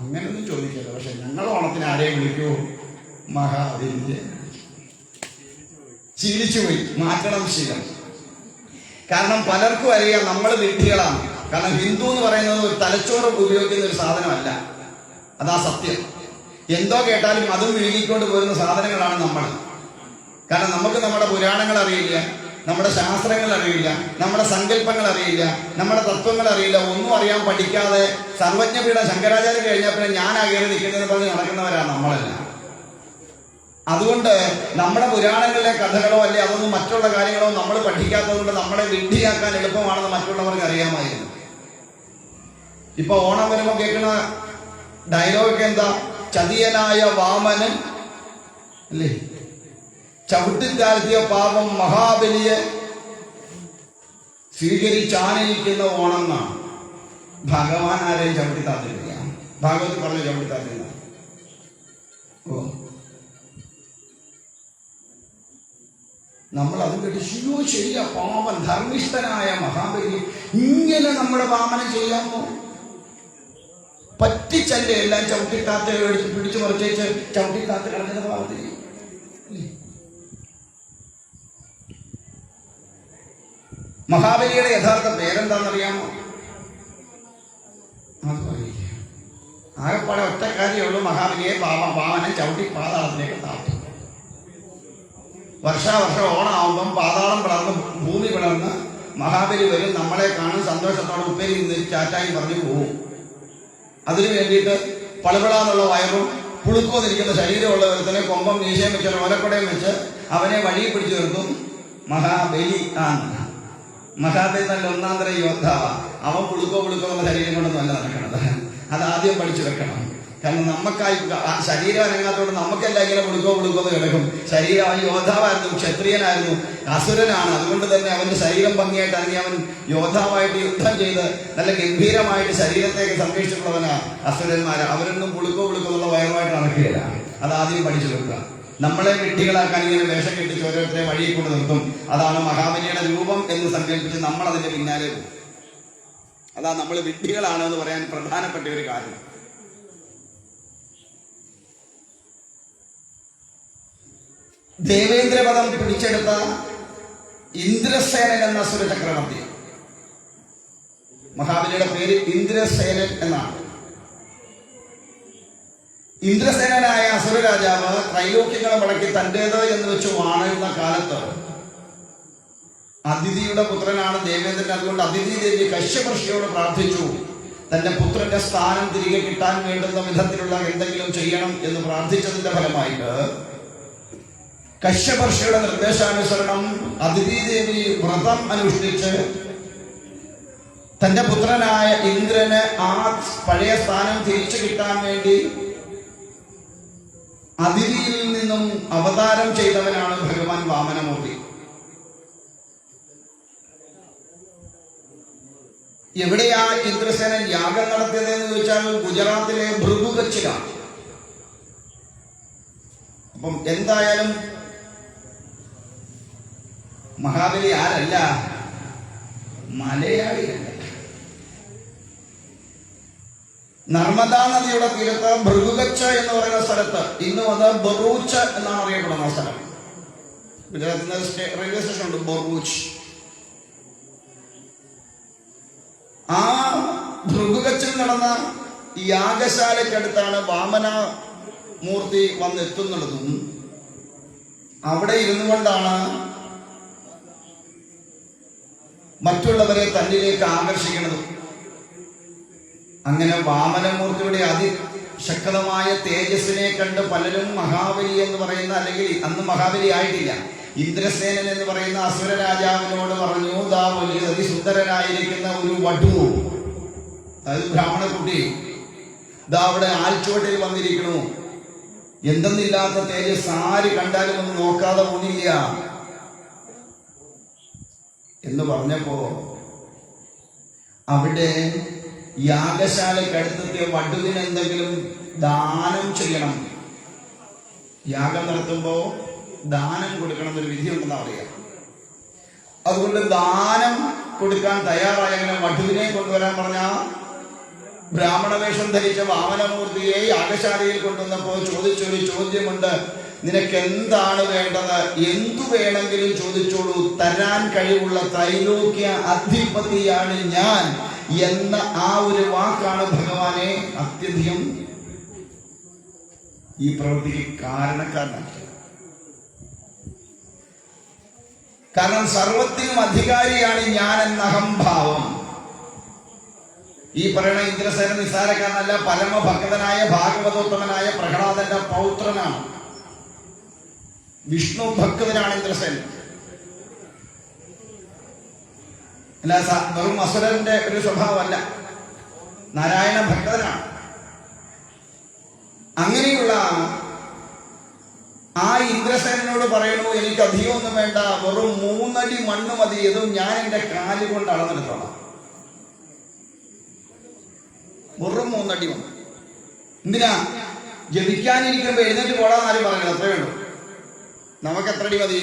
അങ്ങനെയൊന്നും ചോദിക്കല്ലോ. പക്ഷെ ഞങ്ങൾ ഓണത്തിന് ആരെയും വിളിക്കുമോ? മഹാബലിയെ. ശീലിച്ചുപോയി, മാറ്റണം ശീലം. കാരണം പലർക്കും അറിയാം നമ്മൾ വിഡ്ഢികളാണ്. കാരണം ഹിന്ദു എന്ന് പറയുന്നത് ഒരു തലച്ചോറ് ഉപയോഗിക്കുന്ന ഒരു സാധനമല്ല, അതാ സത്യം. എന്തോ കേട്ടാലും അതും വിഴുകിക്കൊണ്ട് പോരുന്ന സാധനങ്ങളാണ് നമ്മൾ. കാരണം നമുക്ക് നമ്മുടെ പുരാണങ്ങൾ അറിയില്ല, നമ്മുടെ ശാസ്ത്രങ്ങൾ അറിയില്ല, നമ്മുടെ സങ്കല്പങ്ങൾ അറിയില്ല, നമ്മുടെ തത്വങ്ങൾ അറിയില്ല. ഒന്നും അറിയാൻ പഠിക്കാതെ സർവജ്ഞപീഠ ശങ്കരാചാര്യം കഴിഞ്ഞാൽ പിന്നെ ഞാനാ കയറി നിൽക്കുന്നതെന്ന് പറഞ്ഞ് നടക്കുന്നവരാണ് നമ്മളല്ല. അതുകൊണ്ട് നമ്മുടെ പുരാണങ്ങളിലെ കഥകളോ അല്ലെ അതൊന്നും മറ്റുള്ള കാര്യങ്ങളോ നമ്മൾ പഠിക്കാത്തത് കൊണ്ട് നമ്മളെ വിഡ്ഢിയാക്കാൻ എളുപ്പമാണെന്ന് മറ്റുള്ളവർക്ക് അറിയാമായിരുന്നു. ഇപ്പൊ ഓണം വരുമ്പോ കേൾക്കുന്ന ഡയലോഗൊക്കെ എന്താ? ചതിയനായ വാമനൻ അല്ലേ ചവിട്ടിത്താഴ്ത്തിയ പാപം മഹാബലിയെ സ്വീകരിച്ചാനയിക്കുന്ന ഓണം എന്നാണ്. ഭഗവാൻ ആരെയും ചവിട്ടിത്താത്തില്ല. ഭാഗവത്തിൽ പറഞ്ഞു ചവിട്ടിത്താത്തില്ല. നമ്മൾ അത് കേട്ട് ശരിയാ, പാവൻ ധർമ്മിഷ്ഠനായ മഹാബലി ഇങ്ങനെ നമ്മുടെ വാമനം ചെയ്യാമോ? പറ്റിച്ചല്ലേ എല്ലാം ചവിട്ടിത്താത്ത എടുത്ത് പിടിച്ചു മറിച്ചേച്ച് ചവിട്ടിത്താത്ത കളഞ്ഞത് പാവത്തിൽ. മഹാബലിയുടെ യഥാർത്ഥ പേരെന്താണെന്നറിയാമോ? ആകെപ്പാടെ ഒറ്റ കാര്യമുള്ളൂ, മഹാബലിയെ വാമനൻ ചവിട്ടി പാതാളത്തിലേക്ക് താഴ്ത്തി. വർഷാവർഷം ഓണമാകുമ്പം പാതാളം പിളർന്ന് ഭൂമി പിളർന്ന് മഹാബലി വരും, നമ്മളെ കാണും, സന്തോഷത്തോടെ ഉപ്പേരി നിന്ന് ചാറ്റായി പറഞ്ഞു പോവും. അതിനു വേണ്ടിയിട്ട് പളപിളാന്നുള്ള വയറും പുളുക്കോന്നിരിക്കുന്ന ശരീരമുള്ള ഒരുത്തനെ കൊമ്പം മീശയും വെച്ച് ഓലക്കൊടയും വെച്ച് അവനെ വഴിയിൽ പിടിച്ചു നിർത്തും. മഹാബലി ആണ്. മഹാബലി നല്ല ഒന്നാന്തര യോദ്ധാവാ. അവൻ പുളുക്കോ എന്നുള്ള ശരീരം കൊണ്ടൊന്നും അല്ല നടക്കണത്. അതാദ്യം പഠിച്ചു വെക്കണം. കാരണം നമുക്കായി ശരീരം അനങ്ങാത്തോണ്ട് നമുക്കെല്ലാം ഇങ്ങനെ പുളുക്കോ എന്ന് കിടക്കും. ശരീരം അവൻ യോദ്ധാവായിരുന്നു, ക്ഷത്രിയനായിരുന്നു, അസുരനാണ്. അതുകൊണ്ട് തന്നെ അവന്റെ ശരീരം ഭംഗിയായിട്ട് അനങ്ങി അവൻ യോദ്ധാവായിട്ട് യുദ്ധം ചെയ്ത് നല്ല ഗംഭീരമായിട്ട് ശരീരത്തേക്ക് സംരക്ഷിച്ചിട്ടുള്ളവനാ അസുരന്മാര്. അവരൊന്നും പുളുക്കോ എന്നുള്ള വയറുമായിട്ട് നടക്കുകയില്ല. അതാദ്യം പഠിച്ചു വെക്കുക. നമ്മളെ വിഡ്ഢികളാക്കാൻ ഇങ്ങനെ വേഷം കെട്ടിച്ച് ഓരോരുത്തരെ വഴിയിൽ കൊണ്ട് നിർത്തും. അതാണ് മഹാബലിയുടെ രൂപം എന്ന് സങ്കല്പിച്ച് നമ്മൾ അതിന്റെ പിന്നാലെ പോകും. അതാ നമ്മൾ വിഡ്ഢികളാണ് എന്ന് പറയാൻ പ്രധാനപ്പെട്ട ഒരു കാരണം. ദേവേന്ദ്രപദം പിടിച്ചെടുത്ത ഇന്ദ്രസേനൻ എന്ന അസുര ചക്രവർത്തി, മഹാബലിയുടെ പേര് ഇന്ദ്രസേനൻ എന്നാണ്. ഇന്ദ്രസേനനായ അസുര രാജാവ് ത്രൈലോക്യങ്ങളെ മടക്കി തന്റേത് എന്ന് വെച്ച് വാണുന്ന കാലത്ത് അതിഥിയുടെ പുത്രനാണ് ദേവേന്ദ്രൻ. അതുകൊണ്ട് അതിഥി ദേവി കശ്യപർഷിയോട് പ്രാർത്ഥിച്ചു, തന്റെ പുത്രന്റെ സ്ഥാനം തിരികെ കിട്ടാൻ വേണ്ടുന്ന വിധത്തിലുള്ള എന്തെങ്കിലും ചെയ്യണം എന്ന് പ്രാർത്ഥിച്ചതിന്റെ ഫലമായിട്ട് കശ്യപർഷിയുടെ നിർദ്ദേശാനുസരണം അതിഥി ദേവി വ്രതം അനുഷ്ഠിച്ച് തന്റെ പുത്രനായ ഇന്ദ്രന് ആ പഴയ സ്ഥാനം തിരിച്ചു കിട്ടാൻ വേണ്ടി അതിഥിയിൽ നിന്നും അവതാരം ചെയ്തവനാണ് ഭഗവാൻ വാമനമൂർത്തി. എവിടെയാ ഇന്ദ്രസേനൻ യാഗം നടത്തിയത് എന്ന് ചോദിച്ചാൽ ഗുജറാത്തിലെ ഭൃഗുകച്ചിലാണ്. അപ്പം എന്തായാലും മഹാബലി ആരല്ല, മലയാളിയല്ല. നർമ്മദാ നദിയുടെ തീരത്ത് ഭൃഗുകച്ച എന്ന് പറയുന്ന സ്ഥലത്ത്, ഇന്നും അത് ബറൂച്ച് എന്നാണ് അറിയപ്പെടുന്ന സ്ഥലം. ഗുജറാത്തിലെ റെയിൽവേ സ്റ്റേഷൻ ഉണ്ട് ബറൂച്ച്. ആ ഭൃഗുകച്ചിൽ നടന്ന യാഗശാലയ്ക്കടുത്താണ് വാമന മൂർത്തി വന്നെത്തുന്നതും അവിടെ ഇരുന്നു കൊണ്ടാണ് മറ്റുള്ളവരെ തന്നിലേക്ക് ആകർഷിക്കുന്നത്. അങ്ങനെ വാമനമൂർത്തിയുടെ അതിശക്തമായ തേജസ്സിനെ കണ്ട് പലരും മഹാബലി എന്ന് പറയുന്ന, അല്ലെങ്കിൽ അന്ന് മഹാബലി ആയിട്ടില്ല, ഇന്ദ്രസേനൻ എന്ന് പറയുന്ന അസുര രാജാവിനോട് പറഞ്ഞു, ദാ വലിയ അതിസുന്ദരനായിരിക്കുന്ന ഒരു വടു, അതായത് ബ്രാഹ്മണ കുട്ടി ദാ അവിടെ ആൽച്ചുവട്ടിൽ വന്നിരിക്കണു, എന്തെന്നില്ലാത്ത തേജസ്, ആര് കണ്ടാലും ഒന്ന് നോക്കാതെ പോന്നില്ല എന്ന് പറഞ്ഞപ്പോ അവിടെ യാഗശാലയ്ക്കടുത്തെത്തിയ വടുവിന് എന്തെങ്കിലും ദാനം ചെയ്യണം, യാഗം നടത്തുമ്പോ ദാനം കൊടുക്കണം എന്നൊരു വിധിയുണ്ടെന്നാ പറയാ. അതുകൊണ്ട് ദാനം കൊടുക്കാൻ തയ്യാറായ വടുവിനെ കൊണ്ടുവരാൻ പറഞ്ഞ ബ്രാഹ്മണ വേഷം ധരിച്ച വാമനമൂർത്തിയെ യാഗശാലയിൽ കൊണ്ടുവന്നപ്പോ ചോദിച്ചൊരു ചോദ്യമുണ്ട്, നിനക്ക് എന്താണ് വേണ്ടത്? എന്തു വേണമെങ്കിലും ചോദിച്ചോളൂ, തരാൻ കഴിവുള്ള ത്രൈലോക്യ അധിപതിയാണ് ഞാൻ എന്ന ആ ഒരു വാക്കാണ് ഭഗവാനെ അത്യധികം ഈ പ്രവൃത്തിക്ക് കാരണക്കാരനാക്കി. കാരണം സർവത്തിനും അധികാരിയാണ് ഞാൻ എന്ന അഹംഭാവം. ഈ പറയുന്ന ഇന്ദ്രസേന നിസ്സാരക്കാരനല്ല, പരമഭക്തനായ ഭാഗവതോത്തമനായ പ്രഹ്ലാദന്റെ പൗത്രനാണ്, വിഷ്ണു ഭക്തനാണ് ഇന്ദ്രസേന. അല്ല, വെറും അസുരന്റെ ഒരു സ്വഭാവമല്ല, നാരായണ ഭക്തനാണ്. അങ്ങനെയുള്ള ആ ഇന്ദ്രസേനോട് പറയണു, എനിക്ക് അധികമൊന്നും വേണ്ട, വെറും 3 അടി മണ്ണ് മതി, ഇതും ഞാൻ എന്റെ കാല് കൊണ്ട് അളന്നെടുത്തോളാം. വെറും 3 അടി മണ്ണ്. എന്തിനാ? ജപിക്കാനിരിക്കുമ്പോ എഴുന്നേറ്റ് പോടാൻ ആരും പറയുന്നത്, അത്രേ വേണ്ടു. നമുക്ക് എത്ര അടി മതി?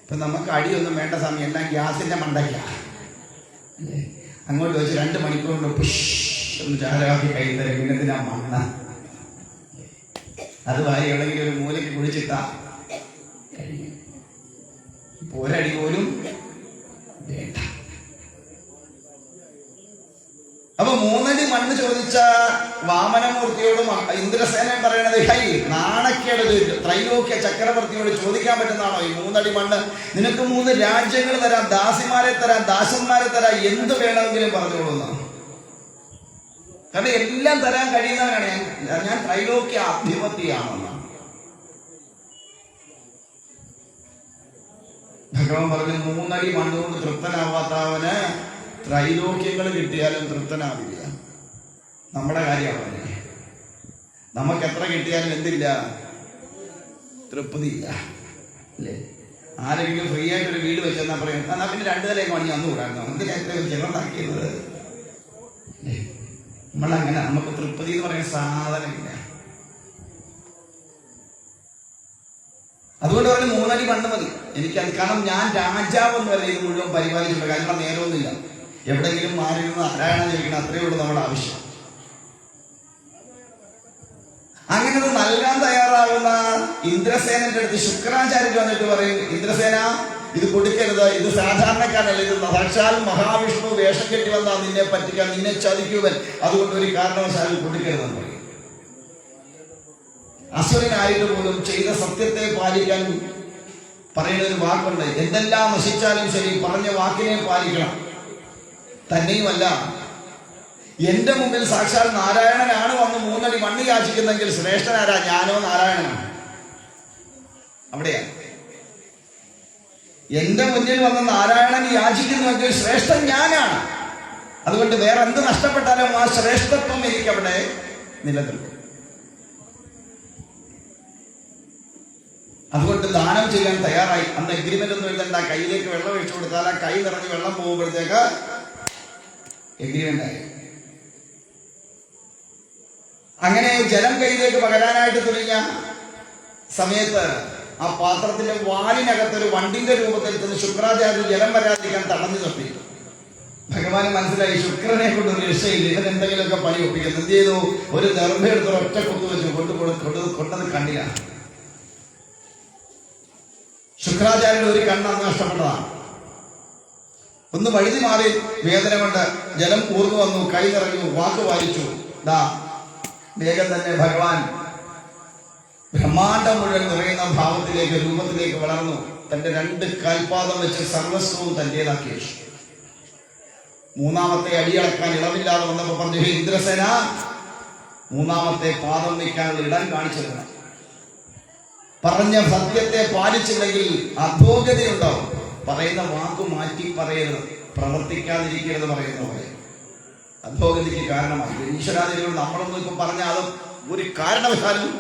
ഇപ്പൊ നമുക്ക് അടിയൊന്നും വേണ്ട സമയം, എല്ലാം ഗ്യാസിന്റെ മണ്ടയ്ക്ക. അങ്ങോട്ട് വെച്ച് 2 മണിക്കൂർ കൊണ്ട് ഒന്ന് ചാരമാക്കി കഴിയുന്നവരെ പിന്നത്തിനാ മണ്ണ. അത് വാരി എവിടെയെങ്കിലും ഒരു മൂലയ്ക്ക് കുഴിച്ചിട്ടാ കഴിയും. ഇപ്പൊ ഒരടി പോലും വേണ്ട. അപ്പൊ 3 അടി മണ്ണ് ചോദിച്ച വാമനമൂർത്തിയോടും ഇന്ദ്രസേനൻ പറയണത്, ഹൈ നാണക്കേട്, ത്രൈലോക്യ ചക്രവർത്തിയോട് ചോദിക്കാൻ പറ്റുന്നതാണോ ഈ 3 അടി മണ്ണ്? നിനക്ക് 3 രാജ്യങ്ങൾ തരാം, ദാസിമാരെ തരാം, ദാസന്മാരെ തരാം, എന്ത് വേണമെങ്കിലും പറഞ്ഞോളൂന്ന. കാരണം എല്ലാം തരാൻ കഴിയുന്നവനാണ് ഞാൻ ത്രൈലോക്യ അധിപതിയാണെന്ന് ഭഗവാൻ പറഞ്ഞു. 3 അടി മണ്ണുകൊണ്ട് തൃപ്തനാവാത്തവന് ത്രൈലോക്യങ്ങൾ കിട്ടിയാലും തൃപ്തനാവില്ല. നമ്മുടെ കാര്യമാണ്, നമുക്ക് എത്ര കിട്ടിയാലും എന്തില്ല, തൃപ്തിയില്ല, അല്ലേ? ആരെങ്കിലും ഫ്രീ ആയിട്ട് ഒരു വീട് വെച്ചെന്നാ പറയും, എന്നാ പിന്നെ 2 നിലയൊക്കെ പണി അന്ന് കൂടായിരുന്നു, എന്തിനാ ചെറുതാക്കിയത്? നമ്മളങ്ങനെ നമുക്ക് തൃപ്തി എന്ന് പറയുന്ന സാധനമില്ല. അതുകൊണ്ട് പറഞ്ഞ് 3 അടി മണ്ണ് മതി എനിക്കത്. കാരണം ഞാൻ രാജാവൊന്നുമല്ല ഇത് മുഴുവൻ പരിപാലിച്ചിട്ടുണ്ട്. കാരണം നേരമൊന്നുമില്ല. എവിടെയെങ്കിലും മാറി നിന്ന് ആരായണം ചോദിക്കണം, അത്രയേ ഉള്ളൂ നമ്മുടെ ആവശ്യം. അങ്ങനെ അത് നൽകാൻ തയ്യാറാകുന്ന ഇന്ദ്രസേനന്റെ അടുത്ത് ശുക്രാചാര്യർ വന്നിട്ട് പറയും, ഇന്ദ്രസേന ഇത് കൊടുക്കരുത്, ഇത് സാധാരണക്കാരല്ല, ഇത് സാക്ഷാൽ മഹാവിഷ്ണു വേഷം കെട്ടി വന്നാൽ നിന്നെ പറ്റിക്കാൻ, നിന്നെ ചതിക്കുവൻ, അതുകൊണ്ട് ഒരു കാരണവശാലും കൊടുക്കരുതെന്ന് പറയും. അസുരനായിട്ട് പോലും ചെയ്ത സത്യത്തെ പാലിക്കാൻ പറയുന്ന ഒരു വാക്കുണ്ട്, എന്തെല്ലാം നശിച്ചാലും ശരി പറഞ്ഞ വാക്കിനെ പാലിക്കണം. തന്നെയുമല്ല, എന്റെ മുമ്പിൽ സാക്ഷാൽ നാരായണനാണ് വന്ന് 3 അടി മണ്ണ് യാചിക്കുന്നെങ്കിൽ ശ്രേഷ്ഠനാരാ, ഞാനോ നാരായണനാണ്? അവിടെയാണ്. എന്റെ മുന്നിൽ വന്ന് നാരായണൻ യാചിക്കുന്നുവെങ്കിൽ ശ്രേഷ്ഠൻ ഞാനാണ്. അതുകൊണ്ട് വേറെ എന്ത് നഷ്ടപ്പെട്ടാലും ആ ശ്രേഷ്ഠത്വം എനിക്കവിടെ നിലനിൽക്കും. അതുകൊണ്ട് ദാനം ചെയ്യാൻ തയ്യാറായി. അന്ന് എഗ്രിമെന്റ് ഒന്നും എഴുതണ്ട, കയ്യിലേക്ക് വെള്ളം ഒഴിച്ചു കൊടുത്താൽ ആ കൈ നിറഞ്ഞ് വെള്ളം പോകുമ്പോഴത്തേക്ക് എഗ്രിമെന്റ് ആയി. അങ്ങനെ ജലം കയ്യിലേക്ക് പകരാനായിട്ട് തുടങ്ങിയ സമയത്ത് ആ പാത്രത്തിന്റെ വാലിനകത്തൊരു വണ്ടിന്റെ രൂപത്തിൽ ചെന്ന് ശുക്രാചാര്യ ജലം വരാതിരിക്കാൻ തടഞ്ഞു നിർത്തി. ഭഗവാന് മനസ്സിലായി ശുക്രനെ കൊണ്ട് ഒരു രക്ഷയില്ല, ഇവൻ എന്തെങ്കിലുമൊക്കെ പണി ഒപ്പിക്കുന്നു. എന്ത് ചെയ്തു? ഒരു നെറുമ്പെടുത്ത് ഒറ്റ കുത്തു വെച്ചു കൊണ്ടത് കണ്ടില്ല. ശുക്രാചാര്യന്റെ ഒരു കണ്ണന്ന് നഷ്ടപ്പെട്ടതാണ്. ഒന്ന് വഴുതി മാറി വേദന കൊണ്ട് ജലം ഊർന്നു വന്നു, കൈ നിറഞ്ഞു, വാക്ക് വായിച്ചു. വേഗം തന്നെ ഭഗവാൻ ബ്രഹ്മാണ്ടം മുഴുവൻ നിറയുന്ന ഭാവത്തിലേക്ക്, രൂപത്തിലേക്ക് വളർന്നു. തന്റെ 2 കാൽപാദം വെച്ച് സർവസ്വവും തന്റേതാക്കി വെച്ചു. 3ാമത്തെ അടിയളക്കാൻ ഇളവില്ലാതെ വന്നപ്പോ പറഞ്ഞു, ഹേ ഇന്ദ്രസേന, 3ാമത്തെ പാദം വയ്ക്കാനുള്ള ഇടം കാണിച്ചു തരണം. പറഞ്ഞ സത്യത്തെ പാലിച്ചില്ലെങ്കിൽ അധോഗതിയുണ്ടാവും. പറയുന്ന വാക്ക് മാറ്റി പറയരുത്, പ്രവർത്തിക്കാതിരിക്കരുത് പറയുന്ന പോലെ അധോഗതിക്ക് കാരണമായി. ഈശ്വരാചാര്യരോട് നമ്മളൊന്നും ഇപ്പം പറഞ്ഞാൽ അത് ഒരു കാരണവശാലും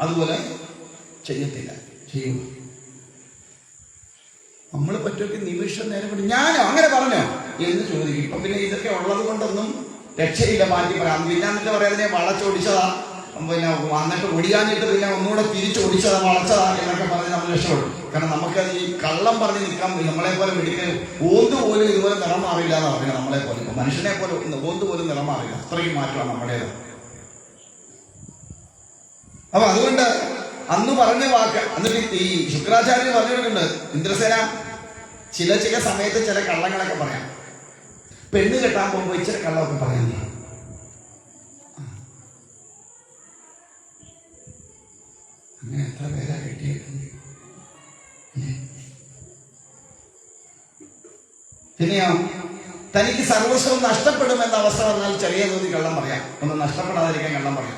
അതുപോലെ ചെയ്യത്തില്ല, ചെയ്യും. നമ്മൾ പറ്റുമെങ്കിൽ നിമിഷം നേരം കൊണ്ട് ഞാനോ അങ്ങനെ പറഞ്ഞോ എന്ന് ചോദിക്കും. ഇപ്പൊ പിന്നെ ഇതൊക്കെ ഉള്ളത് കൊണ്ടൊന്നും രക്ഷയില്ല, മാറ്റി പറയാം. പിന്നെ എന്നിട്ട് പറയാതിനെ വളച്ചൊടിച്ചതാ, പിന്നെ വന്നിട്ട് ഒടിയാഞ്ഞിട്ട് പിന്നെ ഒന്നുകൂടെ തിരിച്ചൊടിച്ചതാ, വളച്ചതാ എന്നൊക്കെ പറഞ്ഞ് നമ്മൾ രക്ഷപ്പെടും. കാരണം നമുക്കത് ഈ കള്ളം പറഞ്ഞ് നിൽക്കാൻ നമ്മളെ പോലെ മെഡിക്കൽ ഓന്ത് പോലും ഇതുപോലെ നിറം മാറില്ല എന്ന് പറഞ്ഞാൽ നമ്മളെ പോലെ ഇപ്പൊ മനുഷ്യനെ പോലെ ഓന്ത് പോലും നിറം മാറില്ല, അത്രയ്ക്ക് മാറ്റമാണ് നമ്മുടേത്. അപ്പൊ അതുകൊണ്ട് അന്ന് പറഞ്ഞ വാക്ക്, എന്നിട്ട് ഈ ശുക്രാചാര്യൻ പറഞ്ഞിട്ടുണ്ട്, ഇന്ദ്രസേന ചില സമയത്ത് ചില കള്ളങ്ങളൊക്കെ പറയാം. പെണ്ണ് കെട്ടാൻ പോകുമ്പോ ഇച്ചിരി കള്ളമൊക്കെ പറയാൻ. അങ്ങനെ എത്ര പേരാ കെട്ടിയേക്കുന്നത്? പിന്നെയോ തനിക്ക് സർവസ്വം നഷ്ടപ്പെടുമെന്ന അവസ്ഥ വന്നാൽ ചെറിയ തോതിൽ കള്ളം പറയാം, ഒന്ന് നഷ്ടപ്പെടാതിരിക്കാൻ കള്ളം പറയാം.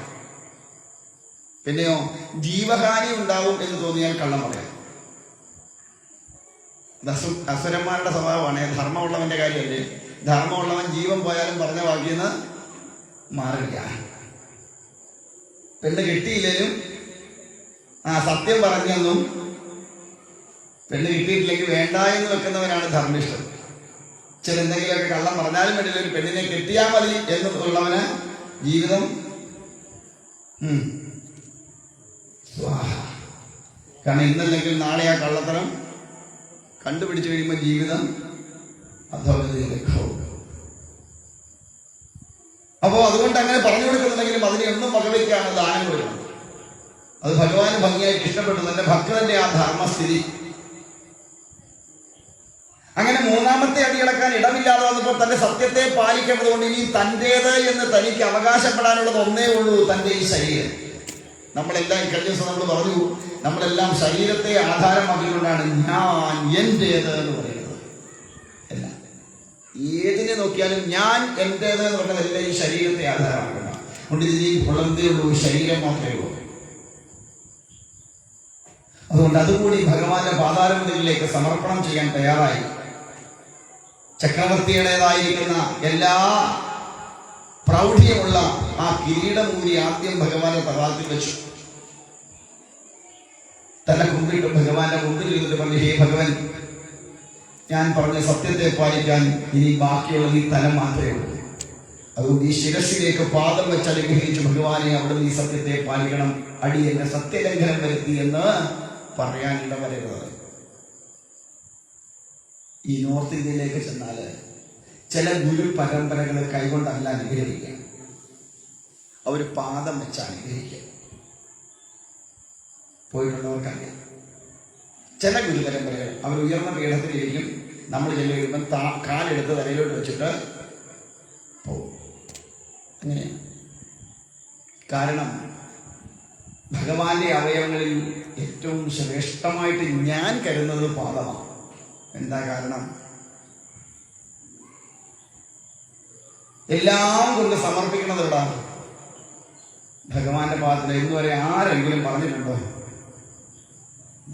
പിന്നെയോ ജീവഹാനി ഉണ്ടാവും എന്ന് തോന്നിയാൽ കള്ളം പറയാം. അസുരന്മാരുടെ സ്വഭാവമാണ്. ധർമ്മമുള്ളവന്റെ കാര്യമല്ലേ, ധർമ്മമുള്ളവൻ ജീവൻ പോയാലും പറഞ്ഞ വാക്കിന്ന് മാറില്ല. പെണ്ണ് കെട്ടിയില്ലേലും സത്യം പറഞ്ഞെന്നും പെണ്ണ് കിട്ടിയിട്ടില്ലെങ്കിൽ വേണ്ട എന്ന് വെക്കുന്നവനാണ് ധർമ്മിഷ്ഠൻ. ചില എന്തെങ്കിലുമൊക്കെ കള്ളം പറഞ്ഞാലും വേണ്ടില്ല, ഒരു പെണ്ണിനെ കെട്ടിയാൽ മതി എന്നുള്ളവന് ജീവിതം കാരണം ഇന്നല്ലെങ്കിൽ നാളെ ആ കള്ളത്തരം കണ്ടുപിടിച്ചു കഴിയുമ്പോൾ ജീവിതം അധോഗതിയിലേക്കാവും. അപ്പോ അതുകൊണ്ട് അങ്ങനെ പറഞ്ഞു കൊടുക്കുന്നുണ്ടെങ്കിലും അതിനെ ഒന്നും വകവയ്ക്കാണ് ദാനം വരുന്നത്. അത് ഭഗവാന് ഭംഗിയായിട്ട് ഇഷ്ടപ്പെട്ടു, തന്റെ ഭക്തന്റെ ആ ധർമ്മസ്ഥിതി. അങ്ങനെ 3ാമത്തെ അടിയളക്കാൻ ഇടമില്ലാതെ വന്നപ്പോൾ തന്റെ സത്യത്തെ പാലിക്കേണ്ടതുകൊണ്ട് ഇനി തന്റേത് എന്ന് തനിക്ക് അവകാശപ്പെടാനുള്ളത് ഒന്നേ ഉള്ളൂ, തന്റെ ഈ ശരീരം. നമ്മളെല്ലാം കഴിഞ്ഞ ദിവസം നമ്മൾ പറഞ്ഞു, നമ്മളെല്ലാം ശരീരത്തെ ആധാരമാക്കിക്കൊണ്ടാണ് ഞാൻ എന്റേത് എന്ന് പറയുന്നത്. എല്ലാം ഏതിനെ നോക്കിയാലും ഞാൻ എന്റേത് എന്ന് പറഞ്ഞതെല്ലാം ഈ ശരീരത്തെ ആധാരമാക്കണം. അതുകൊണ്ട് ഇതിൽ ഉള്ളതേ ഉള്ളൂ, ശരീരം മാത്രമേ ഉള്ളൂ. അതുകൊണ്ട് അതുകൂടി ഭഗവാന്റെ പാതാരമുദ്രയിലേക്ക് സമർപ്പണം ചെയ്യാൻ തയ്യാറായി. ചക്രവർത്തിയുടേതായിരിക്കുന്ന എല്ലാ പ്രൗഢിയുമുള്ള ആ കിരീടമൂരി ആദ്യം ഭഗവാന്റെ തടാകത്തിൽ വെച്ചു. തന്നെ കുമ്പിട്ട് ഭഗവാന്റെ മുമ്പിൽ ഇരുന്നിട്ട് പറഞ്ഞു, ഹേ ഭഗവൻ, ഞാൻ പറഞ്ഞ സത്യത്തെ പാലിക്കാൻ ഇനി ബാക്കിയുള്ള ഈ തലം മാത്രമേ ഉള്ളൂ. അതുകൊണ്ട് ഈ ശിരസിലേക്ക് പാദം വെച്ച് അനുഗ്രഹിച്ചു ഭഗവാനെ അവിടുന്ന് ഈ സത്യത്തെ പാലിക്കണം, അടി എന്നെ സത്യലംഘനം വരുത്തി എന്ന് പറയാനിട വരരുത്. ഈ നോർത്ത് ഇന്ത്യയിലേക്ക് ചെന്നാല് ചില ഗുരു പരമ്പരകളെ കൈകൊണ്ടല്ല അനുഗ്രഹിക്കുക, അവർ പാദം വെച്ച് അനുഗ്രഹിക്കുക. പോയിട്ടുള്ളവർക്കറിയാം. ചില ഗുരു പരമ്പരകൾ അവർ ഉയർന്ന പീഠത്തിലിരിക്കും, നമ്മൾ ചെല്ലുമ്പം കാലെടുത്ത് തലയിലോട്ട് വെച്ചിട്ട് പോകും. അങ്ങനെയാണ്. കാരണം ഭഗവാന്റെ അവയവങ്ങളിൽ ഏറ്റവും ശ്രേഷ്ഠമായിട്ട് ഞാൻ കരുതുന്നത് പാദമാണ്. എന്താ കാരണം? എല്ലാം കൊണ്ട് സമർപ്പിക്കുന്നത് എവിടാണ്? ഭഗവാന്റെ പാദത്തിൽ. ഇന്നുവരെ ആരെങ്കിലും പറഞ്ഞിട്ടുണ്ടോ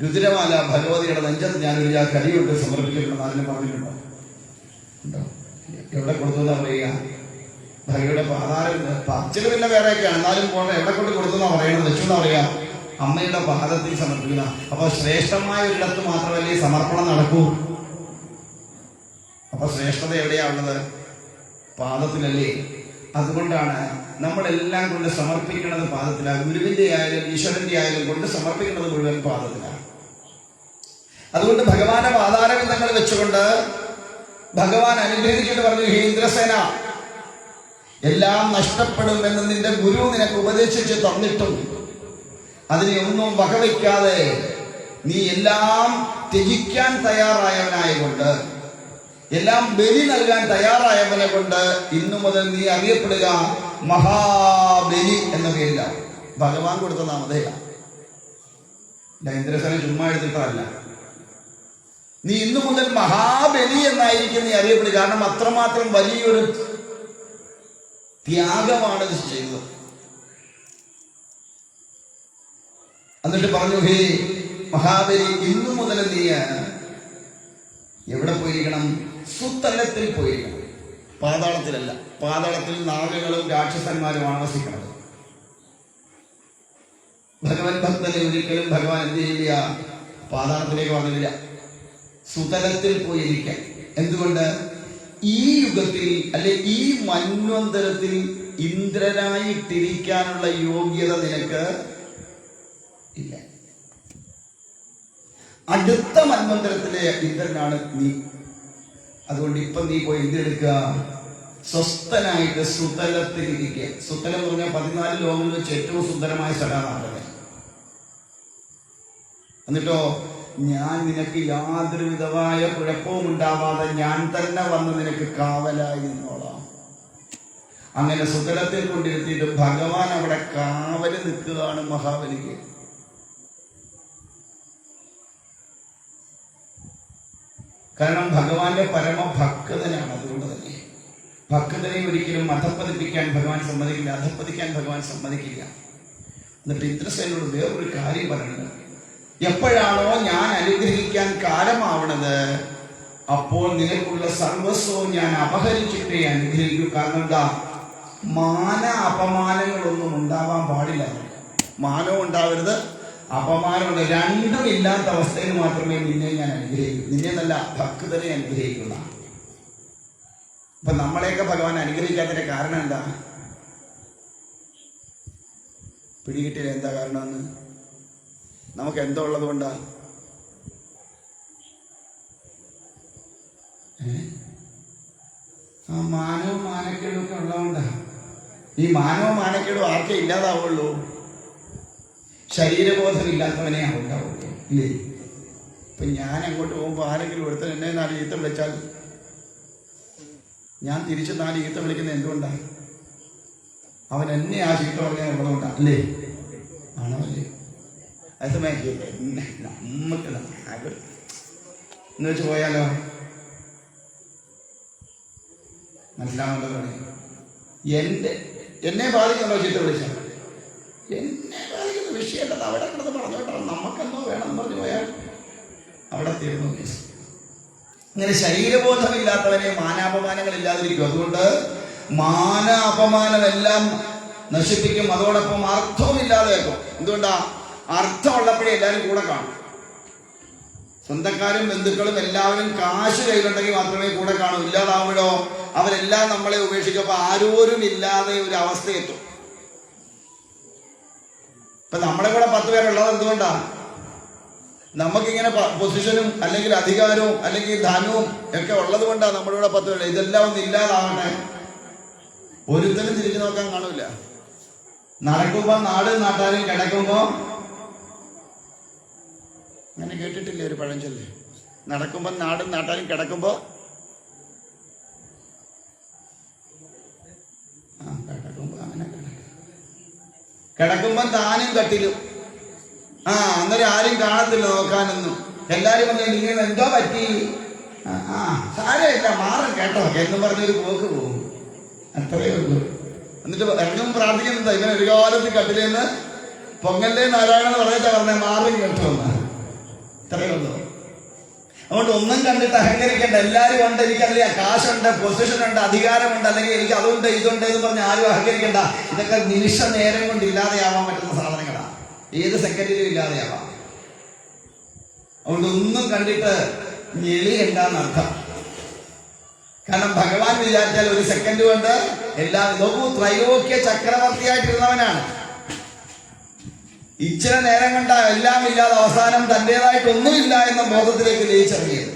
രുദ്രമാല ഭഗവതിയുടെ നെഞ്ചത്ത് ഞാനൊരു കരിയുണ്ട് സമർപ്പിച്ചിട്ടുണ്ടെന്ന് ആരെങ്കിലും പറഞ്ഞിട്ടുണ്ടോ? ഉണ്ടോ? എവിടെ കൊടുത്തു എന്നാ പറയുക? ഭഗവതിയുടെ പാദാരം പച്ചില് പിന്നെ വേറെയൊക്കെയാണ്, എന്നാലും പോകണം. എവിടെ കൊണ്ട് കൊടുത്തെന്നാ പറയണത്? വെച്ചു എന്നാ പറയാ, അമ്മയുടെ പാദത്തിൽ സമർപ്പിക്കുന്ന. അപ്പൊ ശ്രേഷ്ഠമായ ഒരിടത്ത് മാത്രമല്ലേ സമർപ്പണം നടക്കൂ. അപ്പൊ ശ്രേഷ്ഠത എവിടെയാ ഉള്ളത്? പാദത്തിലല്ലേ. അതുകൊണ്ടാണ് നമ്മളെല്ലാം കൊണ്ട് സമർപ്പിക്കുന്നത് പാദത്തിലാണ്. ഗുരുവിന്റെ ആയാലും ഈശ്വരന്റെ ആയാലും കൊണ്ട് സമർപ്പിക്കുന്നത് മുഴുവൻ പാദത്തിലാണ്. അതുകൊണ്ട് ഭഗവാന്റെ പാദാരവിന്ദങ്ങൾ വെച്ചുകൊണ്ട് ഭഗവാൻ അനുഗ്രഹിച്ചിട്ട് പറഞ്ഞു, ഹേ ഇന്ദ്രസേന, എല്ലാം നഷ്ടപ്പെടുമെന്ന് നിന്റെ ഗുരു നിനക്ക് ഉപദേശിച്ച് തന്നിട്ടും അതിനെ ഒന്നും വകവയ്ക്കാതെ നീ എല്ലാം ത്യജിക്കാൻ തയ്യാറായവനായകൊണ്ട്, എല്ലാം ബലി നൽകാൻ തയ്യാറായവനെ കൊണ്ട് ഇന്നു മുതൽ നീ അറിയപ്പെടുക മഹാബലി എന്ന പേരിലാണ്. ഭഗവാൻ കൊടുത്ത നാമധേയാണ്. ഇന്ദ്രസേന ചുമ്മാ എടുത്തിട്ടല്ല. നീ ഇന്നു മുതൽ മഹാബലി എന്നായിരിക്കും നീ അറിയപ്പെടുക. കാരണം അത്രമാത്രം വലിയൊരു ത്യാഗമാണ് ഇത് ചെയ്തത്. എന്നിട്ട് പറഞ്ഞു, ഹേ മഹാബലി, ഇന്നു മുതൽ നീ എവിടെ പോയിരിക്കണം? സുത്തലത്തിൽ പോയിരിക്കണം. പാതാളത്തിലല്ല. പാതാളത്തിൽ നാഗങ്ങളും രാക്ഷസന്മാരുമാണ് വസിക്കുന്നത്. ഭഗവൻ ഭക്തനെ ഒരിക്കലും ഭഗവാൻ എന്ത് ചെയ്യില്ല? പാതാളത്തിലേക്ക് പറഞ്ഞില്ല. സുതലത്തിൽ പോയിരിക്കാൻ. എന്തുകൊണ്ട്? ഈ യുഗത്തിൽ അല്ലെ ഈ മന്വന്തരത്തിൽ ഇന്ദ്രനായിട്ടിരിക്കാനുള്ള യോഗ്യത നിനക്ക് ഇല്ല. അടുത്ത മന്വന്തരത്തിലെ ഇന്ദ്രനാണ് നീ. അതുകൊണ്ട് ഇപ്പൊ നീ പോയി എന്തെടുക്കുക? സ്വസ്ഥനായിട്ട് സുതലത്തിൽ ഇരിക്കുക. സുതലം എന്ന് പറഞ്ഞാൽ 14 ലോകങ്ങളിൽ വെച്ച് ഏറ്റവും സുന്ദരമായ സ്ഥലമാണ്. എന്നിട്ടോ ഞാൻ നിനക്ക് യാതൊരു വിധമായ കുഴപ്പവും ഉണ്ടാവാതെ ഞാൻ തന്നെ വന്ന് നിനക്ക് കാവലായി നിന്നോളാം. അങ്ങനെ സുതലത്തിൽ കൊണ്ടിരുത്തിയിട്ട് ഭഗവാൻ അവിടെ കാവല് നിൽക്കുകയാണ് മഹാബലിക്ക്. കാരണം ഭഗവാന്റെ പരമഭക്തനാണ്. അതുകൊണ്ട് തന്നെ ഭക്തനെ ഒരിക്കലും അധപ്പതിപ്പിക്കാൻ ഭഗവാൻ സമ്മതിക്കില്ല, അധപ്പതിക്കാൻ ഭഗവാൻ സമ്മതിക്കില്ല. എന്നിട്ട് ഇന്ദ്രസേനോട് വേറൊരു കാര്യം പറയുന്നത്, എപ്പോഴാണോ ഞാൻ അനുഗ്രഹിക്കാൻ കാലമാവണത് അപ്പോൾ നിനക്കുള്ള സർവസ്വവും ഞാൻ അപഹരിച്ചിട്ടേ അനുഗ്രഹിക്കൂ. കാരണം എന്താ? മാന അപമാനങ്ങളൊന്നും ഉണ്ടാവാൻ പാടില്ല. മാനവും ഉണ്ടാവരുത്, അപമാനമുണ്ട്. രണ്ടും ഇല്ലാത്ത അവസ്ഥയിൽ മാത്രമേ നിന്നെ ഞാൻ അനുഗ്രഹിക്കൂ. നിന്നെ നല്ല ഭക്തനെ അനുഗ്രഹിക്കുന്ന. അപ്പൊ നമ്മളെയൊക്കെ ഭഗവാൻ അനുഗ്രഹിക്കാത്തതിന്റെ കാരണം എന്താ? പിടികിട്ടില്ല എന്താ കാരണമെന്ന്. നമുക്ക് എന്തോ ഉള്ളത് കൊണ്ടാ? ആ മാനവും മാനക്കേടും ഒക്കെ ഉള്ളതുകൊണ്ടാ. ഈ മാനവും മാനക്കേടും ആർക്കേ ഇല്ലാതാവുള്ളൂ? ശരീരബോധമില്ലാത്തവനെ ഉണ്ടാവുള്ളൂ, ഇല്ലേ? ഇപ്പൊ ഞാൻ അങ്ങോട്ട് പോകുമ്പോ ആരെങ്കിലും ഒരുത്തൻ എന്നെ 4 ഈത്ത വിളിച്ചാൽ ഞാൻ തിരിച്ച് 4 ഈത്ത വിളിക്കുന്നത് എന്തുകൊണ്ടാ? അവൻ എന്നെ ആ ചീത്ത പറഞ്ഞാൽ ഉള്ളതുകൊണ്ടാ, അല്ലേ? ആണോ അല്ലേ? അതേസമയം നമുക്ക് എന്ന് വെച്ച് പോയാലോ? മനസ്സിലാവുന്നതോ? എന്നെ ബാധിക്കണോ ചീത്ത വിളിച്ചാൽ? എന്നെ ബാധിക്കുന്ന വിഷയമല്ല, അവിടെ കിടന്ന് പറഞ്ഞോട്ടോ. നമുക്കെന്തോ വേണമെന്ന് പറഞ്ഞു പോയാൽ അവിടെ തീർന്നു. ഇങ്ങനെ ശരീരബോധമില്ലാത്തവനെ മാനാപമാനങ്ങൾ ഇല്ലാതിരിക്കും. അതുകൊണ്ട് മാന അപമാനമെല്ലാം നശിപ്പിക്കും. അതോടൊപ്പം അർത്ഥവും ഇല്ലാതെയാക്കും. എന്തുകൊണ്ടാ? അർത്ഥമുള്ളപ്പോഴേ എല്ലാവരും കൂടെ കാണും. സ്വന്തക്കാരും ബന്ധുക്കളും എല്ലാവരും കാശ് കയ്യിലുണ്ടെങ്കിൽ മാത്രമേ കൂടെ കാണൂ. ഇല്ലാതാവുമ്പോഴോ അവരെല്ലാം നമ്മളെ ഉപേക്ഷിക്കും. അപ്പൊ ആരോരും ഇല്ലാതെ ഒരു അവസ്ഥയെത്തും. ഇപ്പൊ നമ്മുടെ കൂടെ 10 പേരുള്ളത് എന്തുകൊണ്ടാണ്? നമുക്കിങ്ങനെ പൊസിഷനും അല്ലെങ്കിൽ അധികാരവും അല്ലെങ്കിൽ ധനവും ഒക്കെ ഉള്ളത് കൊണ്ടാണ് നമ്മുടെ കൂടെ 10 പേര്. ഇതെല്ലാം ഒന്ന് ഇല്ലാതാവട്ടെ, ഒരുത്തനും തിരിഞ്ഞു നോക്കാൻ കാണൂല. നടക്കുമ്പോ നാട് നാട്ടാരും, കിടക്കുമ്പോ അങ്ങനെ കേട്ടിട്ടില്ലേ ഒരു പഴഞ്ചൊല്ല്? നടക്കുമ്പോ നാടും നാട്ടാരും, കിടക്കുമ്പോ കിടക്കുമ്പോ താനും കട്ടിലും. അന്നേരം ആരും കാണത്തില്ല നോക്കാനൊന്നും. എല്ലാരും വന്ന് ഇങ്ങനെ എന്തോ പറ്റി, സാരമില്ല മാറും കേട്ടോ എന്നും പറഞ്ഞൊരു പോക്ക് പോകും. അത്രയേ ഉള്ളൂ. എന്നിട്ട് എന്നും പ്രാർത്ഥിക്കുന്നുണ്ട്, ഇങ്ങനെ ഒരു കാലത്ത് കട്ടിലെന്ന് പൊങ്ങല്ലേ നാരായണ പറഞ്ഞാ പറഞ്ഞ മാറും കേട്ടോ എന്ന്. ഇത്രയേ ഉള്ളൂ. അതുകൊണ്ട് ഒന്നും കണ്ടിട്ട് അഹങ്കരിക്കേണ്ട. എല്ലാവരും ഉണ്ട്, എനിക്കറിയാം കാശുണ്ട്, പൊസിഷൻ ഉണ്ട്, അധികാരമുണ്ട്, അല്ലെങ്കിൽ എനിക്ക് അതുണ്ട് ഇതുണ്ട് എന്ന് പറഞ്ഞ് ആരും അഹങ്കരിക്കേണ്ട. ഇതൊക്കെ നിമിഷ നേരം കൊണ്ട് ഇല്ലാതെയാവാൻ പറ്റുന്ന സാധനങ്ങളാണ്. ഏത് സെക്കൻഡിലും ഇല്ലാതെയാവാം. അതുകൊണ്ട് ഒന്നും കണ്ടിട്ട് ഞെളിയണ്ടെന്നർത്ഥം. കാരണം ഭഗവാൻ വിചാരിച്ചാൽ ഒരു സെക്കൻഡ് കൊണ്ട് എല്ലാം. നോക്കൂ, ത്രൈലോക്യ ചക്രവർത്തിയായിട്ടിരുന്നവനാണ്. ഇച്ചിരി നേരം കണ്ട എല്ലാം ഇല്ലാതെ അവസാനം തന്റേതായിട്ടൊന്നുമില്ല എന്ന ബോധത്തിലേക്ക് ലയിച്ചിറങ്ങിയത്.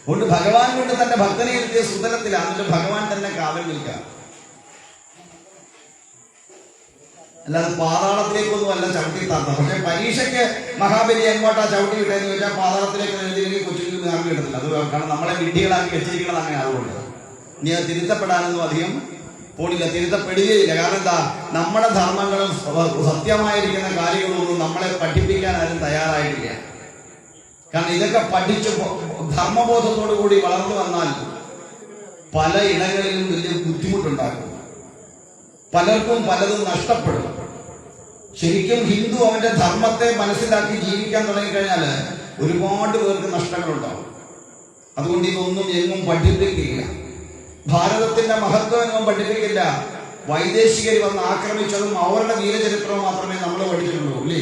അതുകൊണ്ട് ഭഗവാൻ കൊണ്ട് തന്റെ ഭക്തനെ ഇരുത്തിയ സുതലത്തിലാണ്. എന്നിട്ട് ഭഗവാൻ തന്നെ കാവൽ നിൽക്കുക. അല്ലാതെ പാതാളത്തിലേക്കൊന്നും അല്ല ചവിട്ടി താത്ത. പക്ഷെ പരീക്ഷയ്ക്ക് മഹാബലി എങ്ങോട്ടാ ചവിട്ടി വിട്ടതെന്ന് ചോദിച്ചാൽ പാതാളത്തിലേക്ക് എഴുതിയില്ലെങ്കിൽ കൊച്ചിയിൽ നേർന്നു കിട്ടത്തില്ല. അത് കാരണം നമ്മളെ വിഡ്ഢികളാക്കി വെച്ചിരിക്കുന്നത് അങ്ങനെ. അതുകൊണ്ട് ഇനി അത് തിരുത്തപ്പെടാനൊന്നും അധികം പോണില്ല, തിരുത്തപ്പെടുകയില്ല. കാരണം എന്താ, നമ്മുടെ ധർമ്മങ്ങളും സത്യമായിരിക്കുന്ന കാര്യങ്ങളൊന്നും നമ്മളെ പഠിപ്പിക്കാൻ ആരും തയ്യാറായിട്ടില്ല. കാരണം ഇതൊക്കെ പഠിച്ച് ധർമ്മബോധത്തോടു കൂടി വളർന്നു വന്നാൽ പല ഇടങ്ങളിലും വലിയ ബുദ്ധിമുട്ടുണ്ടാക്കും. പലർക്കും പലതും നഷ്ടപ്പെടും. ശരിക്കും ഹിന്ദു അവന്റെ ധർമ്മത്തെ മനസ്സിലാക്കി ജീവിക്കാൻ തുടങ്ങിക്കഴിഞ്ഞാൽ ഒരുപാട് പേർക്ക് നഷ്ടങ്ങളുണ്ടാവും. അതുകൊണ്ട് ഇതൊന്നും എങ്ങും പഠിപ്പിക്കില്ല. ഭാരതത്തിന്റെ മഹത്വം എങ്ങും പഠിപ്പിക്കില്ല. വൈദേശികർ വന്ന് ആക്രമിച്ചതും അവരുടെ വീരചരിത്രവും മാത്രമേ നമ്മൾ പഠിച്ചിട്ടുള്ളൂ, അല്ലേ?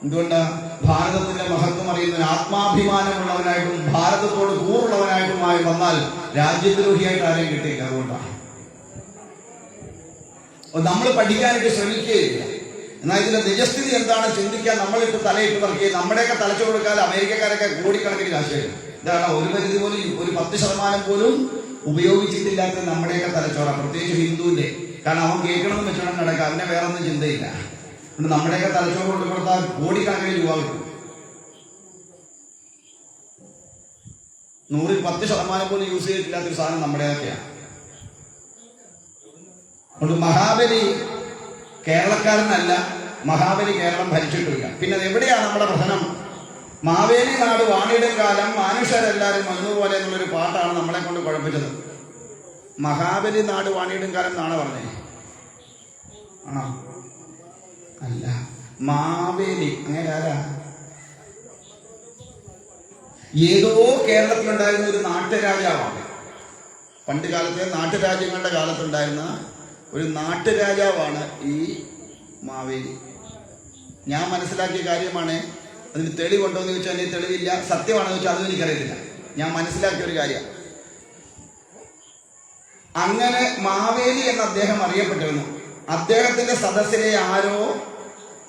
എന്തുകൊണ്ടാ? ഭാരതത്തിന്റെ മഹത്വം അറിയുന്ന ആത്മാഭിമാനമുള്ളവനായിട്ടും ഭാരതത്തോട് കൂറുള്ളവനായിട്ടുമായി വന്നാൽ രാജ്യദ്രോഹിയായിട്ട് ആരെയും കിട്ടിയില്ല. അതുകൊണ്ടാണ് നമ്മൾ പഠിക്കാനായിട്ട് ശ്രമിക്കുകയില്ല. എന്നാൽ ഇതിന്റെ നിജസ്ഥിതി എന്താണ് ചിന്തിക്കാൻ നമ്മളിട്ട് തലയിട്ട് പറക്കുകയും നമ്മുടെയൊക്കെ തലച്ചു കൊടുക്കാൻ അമേരിക്കക്കാരൊക്കെ കോടിക്കണക്കിന് കാശ് വരും. ഇതാണ് ഒരു പരിധി പോലും, ഒരു 10% പോലും ഉപയോഗിച്ചിട്ടില്ലാത്ത നമ്മുടെയൊക്കെ തലച്ചോറ, പ്രത്യേകിച്ച് ഹിന്ദുവിന്റെ. കാരണം അവൻ കേൾക്കണമെന്ന് വെച്ചോണം നടക്കുക, അവനെ വേറെ ഒന്നും ചിന്തയില്ല. അതുകൊണ്ട് നമ്മുടെയൊക്കെ തലച്ചോറ് കൊണ്ട് കൊടുത്താൽ കോടിക്കണക്കിന് രൂപ കിട്ടും. 100ൽ 10% പോലും യൂസ് ചെയ്തിട്ടില്ലാത്തൊരു സാധനം നമ്മുടേതൊക്കെയാണ്. അതുകൊണ്ട് മഹാബലി കേരളക്കാരനല്ല, മഹാബലി കേരളം ഭരിച്ചിട്ടില്ല. പിന്നെ എവിടെയാണ് നമ്മുടെ പ്രശ്നം? മാവേലി നാട് വാണിടും കാലം മനുഷ്യരെല്ലാരും വന്നുപോലെ എന്നുള്ളൊരു പാട്ടാണ് നമ്മളെ കൊണ്ട് കുഴപ്പിച്ചത്. മഹാബലി നാട് വാണിടും കാലം എന്നാണ് പറഞ്ഞത്. ആണോ? അല്ല, മാവേലി. അങ്ങനെ ആരാ? ഏതോ കേരളത്തിലുണ്ടായിരുന്ന ഒരു നാട്ടുരാജാവാണ്. പണ്ട് കാലത്തെ നാട്ടുരാജ്യങ്ങളുടെ കാലത്തുണ്ടായിരുന്ന ഒരു നാട്ടുരാജാവാണ് ഈ മാവേലി. ഞാൻ മനസ്സിലാക്കിയ കാര്യമാണ്. അതിന് തെളിവുണ്ടോ എന്ന് ചോദിച്ചാൽ എനിക്ക് തെളിവില്ല. സത്യമാണെന്ന് ചോദിച്ചാൽ അതും എനിക്കറിയത്തില്ല. ഞാൻ മനസ്സിലാക്കിയ ഒരു കാര്യം. അങ്ങനെ മാവേലി എന്ന് അദ്ദേഹം അറിയപ്പെട്ടിരുന്നു. അദ്ദേഹത്തിന്റെ സദസ്സിലെ ആരോ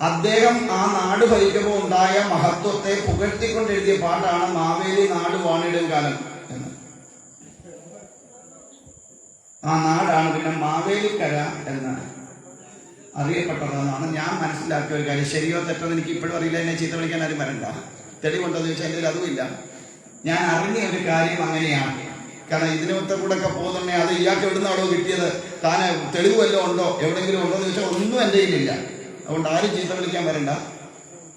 അദ്ദേഹം ആ നാട് ഭരിക്കുമ്പോൾ ഉണ്ടായ മഹത്വത്തെ പുകഴ്ത്തിക്കൊണ്ടെഴുതിയ പാട്ടാണ് മാവേലി നാട് വാണിടും കാലം എന്ന്. ആ നാടാണ് പിന്നെ മാവേലിക്കര എന്ന് അറിയപ്പെട്ടതെന്നാണ് ഞാൻ മനസ്സിലാക്കിയ ഒരു കാര്യം. ശരിയോ തെറ്റോ എനിക്ക് ഇപ്പോഴും അറിയില്ല. എന്നെ ചീത്ത വിളിക്കാൻ ആരും വരണ്ട. തെളിവുണ്ടോ എന്ന് ചോദിച്ചാൽ എൻ്റെ അതുമില്ല. ഞാൻ അറിഞ്ഞ ഒരു കാര്യം അങ്ങനെയാണ്. കാരണം ഇതിനൊത്ത കൂടെ ഒക്കെ പോകുന്നുണ്ടെ അത് ഇയാൾക്ക് എവിടുന്നാണോ കിട്ടിയത്, താൻ തെളിവ് വല്ലതും ഉണ്ടോ, എവിടെയെങ്കിലും ഉണ്ടോ എന്ന് ചോദിച്ചാൽ ഒന്നും എൻ്റെ കയ്യിലില്ല. അതുകൊണ്ട് ആരും ചീത്ത വിളിക്കാൻ വരണ്ട.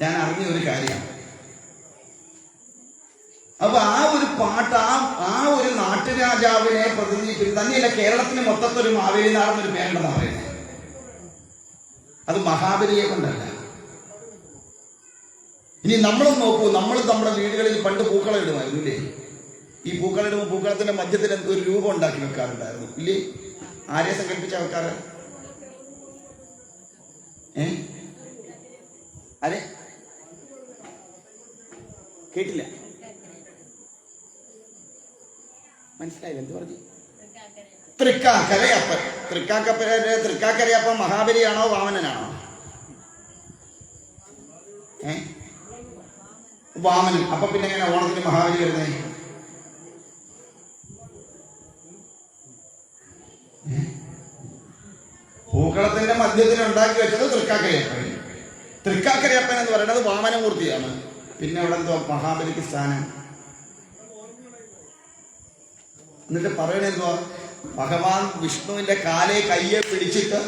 ഞാൻ അറിഞ്ഞ ഒരു കാര്യമാണ്. അപ്പൊ ആ ഒരു പാട്ട് ആ ഒരു നാട്ടുരാജാവിനെ പ്രതിനിധീകരിക്കും. തന്നെയല്ല, കേരളത്തിന് മൊത്തത്തൊരു മാവേലി നാടെന്നൊരു പേരുണ്ടെന്നാണ് പറയുന്നത്. അത് മഹാബലിയെ കൊണ്ടല്ല. ഇനി നമ്മളും നോക്കൂ, നമ്മളും നമ്മുടെ വീടുകളിൽ പണ്ട് പൂക്കളം ഇടുമായിരുന്നു, ഇല്ലേ? ഈ പൂക്കളം ഇടുമ്പോൾ പൂക്കളത്തിന്റെ മധ്യത്തിൽ ഒരു രൂപം ഉണ്ടാക്കി വെക്കാറുണ്ടായിരുന്നു, ഇല്ലേ? ആരെ സങ്കല്പിച്ച വെക്കാറ്? അരെ കേട്ടില്ല. മനസ്സിലായില്ല? എന്ത് പറഞ്ഞു? തൃക്കാക്കരയപ്പൻ. തൃക്കാക്കരയപ്പൻ മഹാബലിയാണോ വാമനനാണോ? വാമനൻ. അപ്പൊ പിന്നെ എങ്ങനെ ഓണത്തിന് മഹാബലി വരുന്നേ? പൂക്കളത്തിന്റെ മധ്യത്തിൽ ഉണ്ടാക്കി വെച്ചത് തൃക്കാക്കരയപ്പൻ. തൃക്കാക്കരയപ്പൻ എന്ന് പറയുന്നത് വാമനമൂർത്തിയാണ്. പിന്നെ അവിടെ എന്തോ മഹാബലിക്ക് സ്ഥാനം? എന്നിട്ട് പറയണെന്തോ, ഭഗവാൻ വിഷ്ണുവിന്റെ കാലെ കയ്യെ പിടിച്ചിട്ട്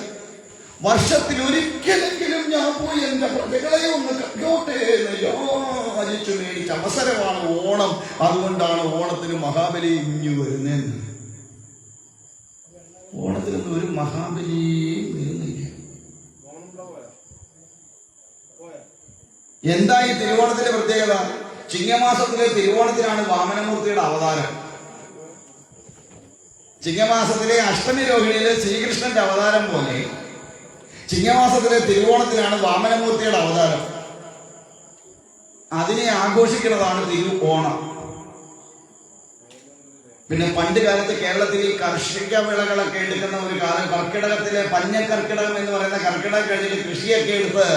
വർഷത്തിൽ ഒരിക്കലെങ്കിലും ഞാൻ പോയി എന്റെ പ്രജകളെ ഒന്ന് കണ്ടോട്ടെ എന്ന് യാചിച്ചു മേടിച്ച അവസരമാണ് ഓണം. അതുകൊണ്ടാണ് ഓണത്തിന് മഹാബലി ഇഞ്ഞു വരുന്നതെന്ന്. ഓണത്തിനൊന്നും ഒരു മഹാബലിയും വരുന്നില്ല. എന്താ ഈ തിരുവോണത്തിന്റെ പ്രത്യേകത? ചിങ്ങമാസത്തിലെ തിരുവോണത്തിനാണ് വാമനമൂർത്തിയുടെ അവതാരം. ചിങ്ങമാസത്തിലെ അഷ്ടമി രോഹിണിയിലെ ശ്രീകൃഷ്ണന്റെ അവതാരം പോലെ ചിങ്ങമാസത്തിലെ തിരുവോണത്തിനാണ് വാമനമൂർത്തിയുടെ അവതാരം. അതിനെ ആഘോഷിക്കുന്നതാണ് തിരുവോണം. പിന്നെ പണ്ട് കാലത്ത് കേരളത്തിൽ കാർഷിക വിളകളൊക്കെ എടുക്കുന്ന ഒരു കാലം, കർക്കിടകത്തിലെ പഞ്ഞക്കർക്കിടകം എന്ന് പറയുന്ന കർക്കിടകം കഴിഞ്ഞിട്ട് കൃഷിയൊക്കെ എടുത്ത്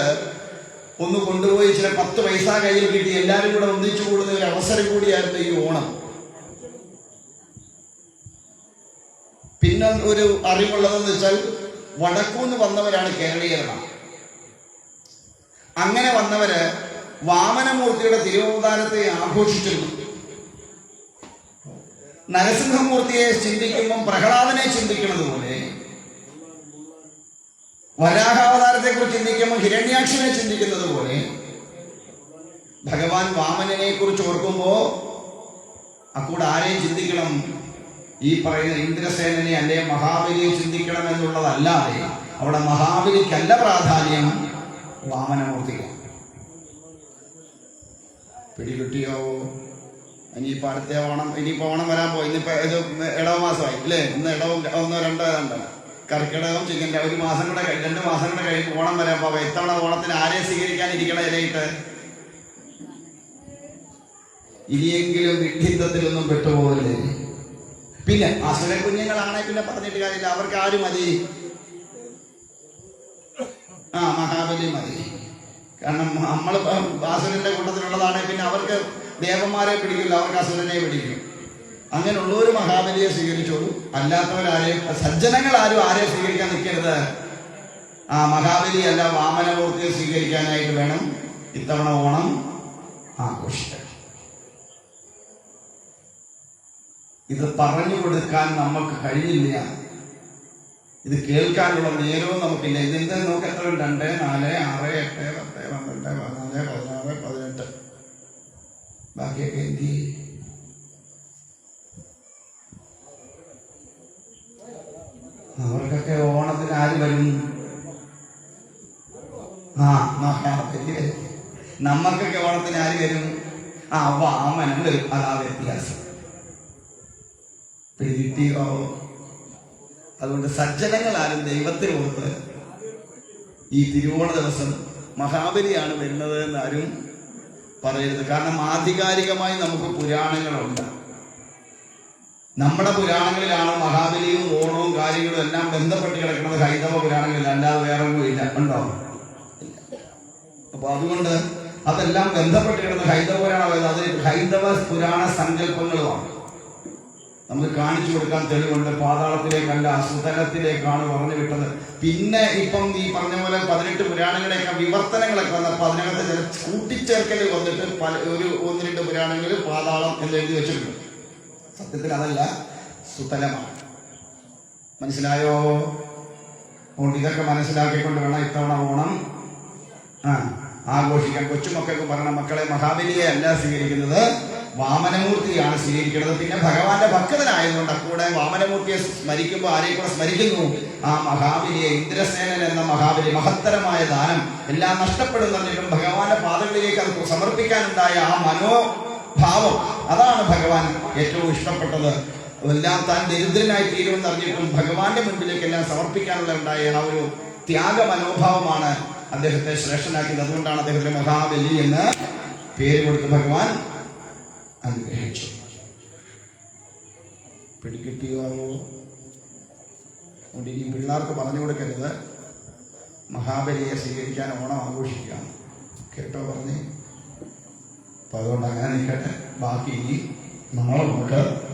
ഒന്ന് കൊണ്ടുപോയി ചില 10 പൈസ കയ്യിൽ കിട്ടി എല്ലാവരും കൂടെ ഒന്നിച്ചു കൂടുന്ന ഒരു അവസരം കൂടിയായിരുന്നു ഈ ഓണം. പിന്നെ ഒരു അറിവുള്ളതെന്ന് വെച്ചാൽ വടക്കൂന്ന് വന്നവരാണ് കേരളീയരണം. അങ്ങനെ വന്നവര് വാമനമൂർത്തിയുടെ തിരുവവതാരത്തെ ആഘോഷിച്ചിരുന്നു. നരസിംഹമൂർത്തിയെ ചിന്തിക്കുമ്പം പ്രഹ്ലാദനെ ചിന്തിക്കുന്നത് പോലെ, വരാഹാവതാരത്തെ കുറിച്ച് ചിന്തിക്കുമ്പോൾ ഹിരണ്യാക്ഷനെ ചിന്തിക്കുന്നത് പോലെ, ഭഗവാൻ വാമനനെ കുറിച്ച് ഓർക്കുമ്പോ അക്കൂടെ ആരെയും ചിന്തിക്കണം? ഈ പറയുന്ന ഇന്ദ്രസേനനെ അല്ലെ മഹാബലിയെ ചിന്തിക്കണം എന്നുള്ളതല്ലാതെ അവിടെ മഹാബലിക്കല്ല പ്രാധാന്യം, വാമനമൂർത്തിക്ക്. പിടികിട്ടിയോ? ഇനിയിപ്പോ അടുത്ത ഓണം, ഇനിയിപ്പോ ഓണം വരാൻ പോയി. ഇന്നിപ്പോ ഇത് ഇടവമാസമായി അല്ലേ? ഇന്ന് ഇടവും 1, 2, 2 കർക്കിടകവും ചിങ്ങന്റെ 1 മാസം കൂടെ 2 മാസം കൂടെ കഴിഞ്ഞ് ഓണം വരാൻ പോവാ. ഇത്തവണ ഓണത്തിന് ആരെ സ്വീകരിക്കാനിരിക്കണ ഇലയിട്ട്? ഇനിയെങ്കിലും വിഡ്ഢിത്തത്തിലൊന്നും പെട്ടുപോകല്ലേ. പിന്നെ അസുര കുഞ്ഞുങ്ങളാണെ പിന്നെ പറഞ്ഞിട്ട് കാര്യമില്ല, അവർക്ക് ആര് മതി? മഹാബലി മതി. കാരണം നമ്മൾ അസുരന്റെ കൂട്ടത്തിലുള്ളതാണെ പിന്നെ അവർക്ക് ദേവന്മാരെ പിടിക്കില്ല, അവർക്ക് അസുരനെ പിടിക്കും. അങ്ങനെയുള്ളവർ മഹാബലിയെ സ്വീകരിച്ചോളൂ. അല്ലാത്തവരാരെയും, സജ്ജനങ്ങൾ ആരും ആരെയും സ്വീകരിക്കാൻ നിൽക്കരുത്. മഹാബലി അല്ല വാമനമൂർത്തിയെ സ്വീകരിക്കാനായിട്ട് വേണം ഇത്തവണ ഓണം ആഘോഷിക്കാൻ. ഇത് പറഞ്ഞു കൊടുക്കാൻ നമുക്ക് കഴിഞ്ഞില്ല, ഇത് കേൾക്കാനുള്ള നേരവും നമുക്കില്ല. ഇതിന്റെ നമുക്ക് എത്ര? 2, 4, 6, 8, 10, 12, 14, 16, 18. ബാക്കിയൊക്കെ എന്ത്? അവർക്കൊക്കെ ഓണത്തിന് ആര് വരും? മഹാബലി വരും. നമ്മൾക്കൊക്കെ ഓണത്തിന് ആര് വരും? വാമനൻ വരും. അതാ വ്യത്യാസം. പിടികിട്ടിയോ? അതുകൊണ്ട് സജ്ജനങ്ങൾ ആരും ദൈവത്തിന് ഓർത്ത് ഈ തിരുവോണ ദിവസം മഹാബലിയാണ് വരുന്നത് എന്നാരും പറയരുത്. കാരണം ആധികാരികമായി നമുക്ക് പുരാണങ്ങളുണ്ട്. നമ്മുടെ പുരാണങ്ങളിലാണ് മഹാബലിയും ഓണവും കാര്യങ്ങളും എല്ലാം ബന്ധപ്പെട്ട് കിടക്കുന്നത്. ഹൈന്ദവ പുരാണങ്ങളിൽ അല്ലാതെ വേറെ ഒന്നും ഇല്ല. ഉണ്ടോ? അപ്പൊ അതുകൊണ്ട് അതെല്ലാം ബന്ധപ്പെട്ട് കിടന്ന ഹൈന്ദവ പുരാണം, അത് ഹൈന്ദവ പുരാണ സങ്കല്പങ്ങളുമാണ്. നമുക്ക് കാണിച്ചു കൊടുക്കാൻ തെളിവുണ്ട്. പാതാളത്തിലേക്കല്ല, സുതലത്തിലേക്കാണ് പറഞ്ഞു വിട്ടത്. പിന്നെ ഇപ്പം ഈ പറഞ്ഞ പോലെ 18 പുരാണങ്ങളെയൊക്കെ വിവർത്തനങ്ങളൊക്കെ വന്നപ്പോൾ അതിനകത്ത് ചില കൂട്ടിച്ചേർക്കൽ വന്നിട്ട് 1-2 പുരാണങ്ങളിൽ പാതാളം എന്ന് എഴുതി വെച്ചിട്ടുണ്ട്. സത്യത്തിൽ അതല്ല, സുതലമാണ്. മനസ്സിലായോ? അതുകൊണ്ട് ഇതൊക്കെ മനസ്സിലാക്കിക്കൊണ്ട് വേണം ഇത്തവണ ഓണം ആഘോഷിക്കാൻ. കൊച്ചുമക്കൾക്ക് പറഞ്ഞ മക്കളെ, മഹാബലിയെ അല്ല സ്വീകരിക്കുന്നത്, വാമനമൂർത്തിയാണ് സ്വീകരിക്കുന്നത്. പിന്നെ ഭഗവാന്റെ ഭക്തനായതുകൊണ്ട് കൂടെ വാമനമൂർത്തിയെ സ്മരിക്കുമ്പോൾ ആരെയും കൂടെ സ്മരിക്കുന്നു? മഹാബലിയെ. ഇന്ദ്രസേനൻ എന്ന മഹാബലി, മഹത്തരമായ ദാനം, എല്ലാം നഷ്ടപ്പെടുന്നിട്ടും ഭഗവാന്റെ പാദങ്ങളിലേക്ക് അത് സമർപ്പിക്കാനുണ്ടായ മനോഭാവം, അതാണ് ഭഗവാൻ ഏറ്റവും ഇഷ്ടപ്പെട്ടത്. എല്ലാം താൻ ദരിദ്രനായി തീരുമെന്ന് അറിഞ്ഞിട്ടും ഭഗവാന്റെ മുൻപിലേക്ക് എല്ലാം സമർപ്പിക്കാനുള്ള ഉണ്ടായ ഒരു ത്യാഗ മനോഭാവമാണ് അദ്ദേഹത്തെ ശ്രേഷ്ഠനാക്കിയത്. അതുകൊണ്ടാണ് അദ്ദേഹത്തിന് മഹാബലി എന്ന് പേര് കൊടുത്ത് ഭഗവാൻ അനുഗ്രഹിച്ചു. പിടികിട്ടിയാവോ? അതുകൊണ്ട് ഇനി പിള്ളേർക്ക് പറഞ്ഞു കൊടുക്കരുത് മഹാബലിയെ സ്വീകരിക്കാൻ ഓണം ആഘോഷിക്കാം. കേട്ടോ പറഞ്ഞേ? അപ്പൊ അതുകൊണ്ട് അങ്ങനെ നിൽക്കട്ടെ. ബാക്കി ഇനി നാളെ നമുക്ക്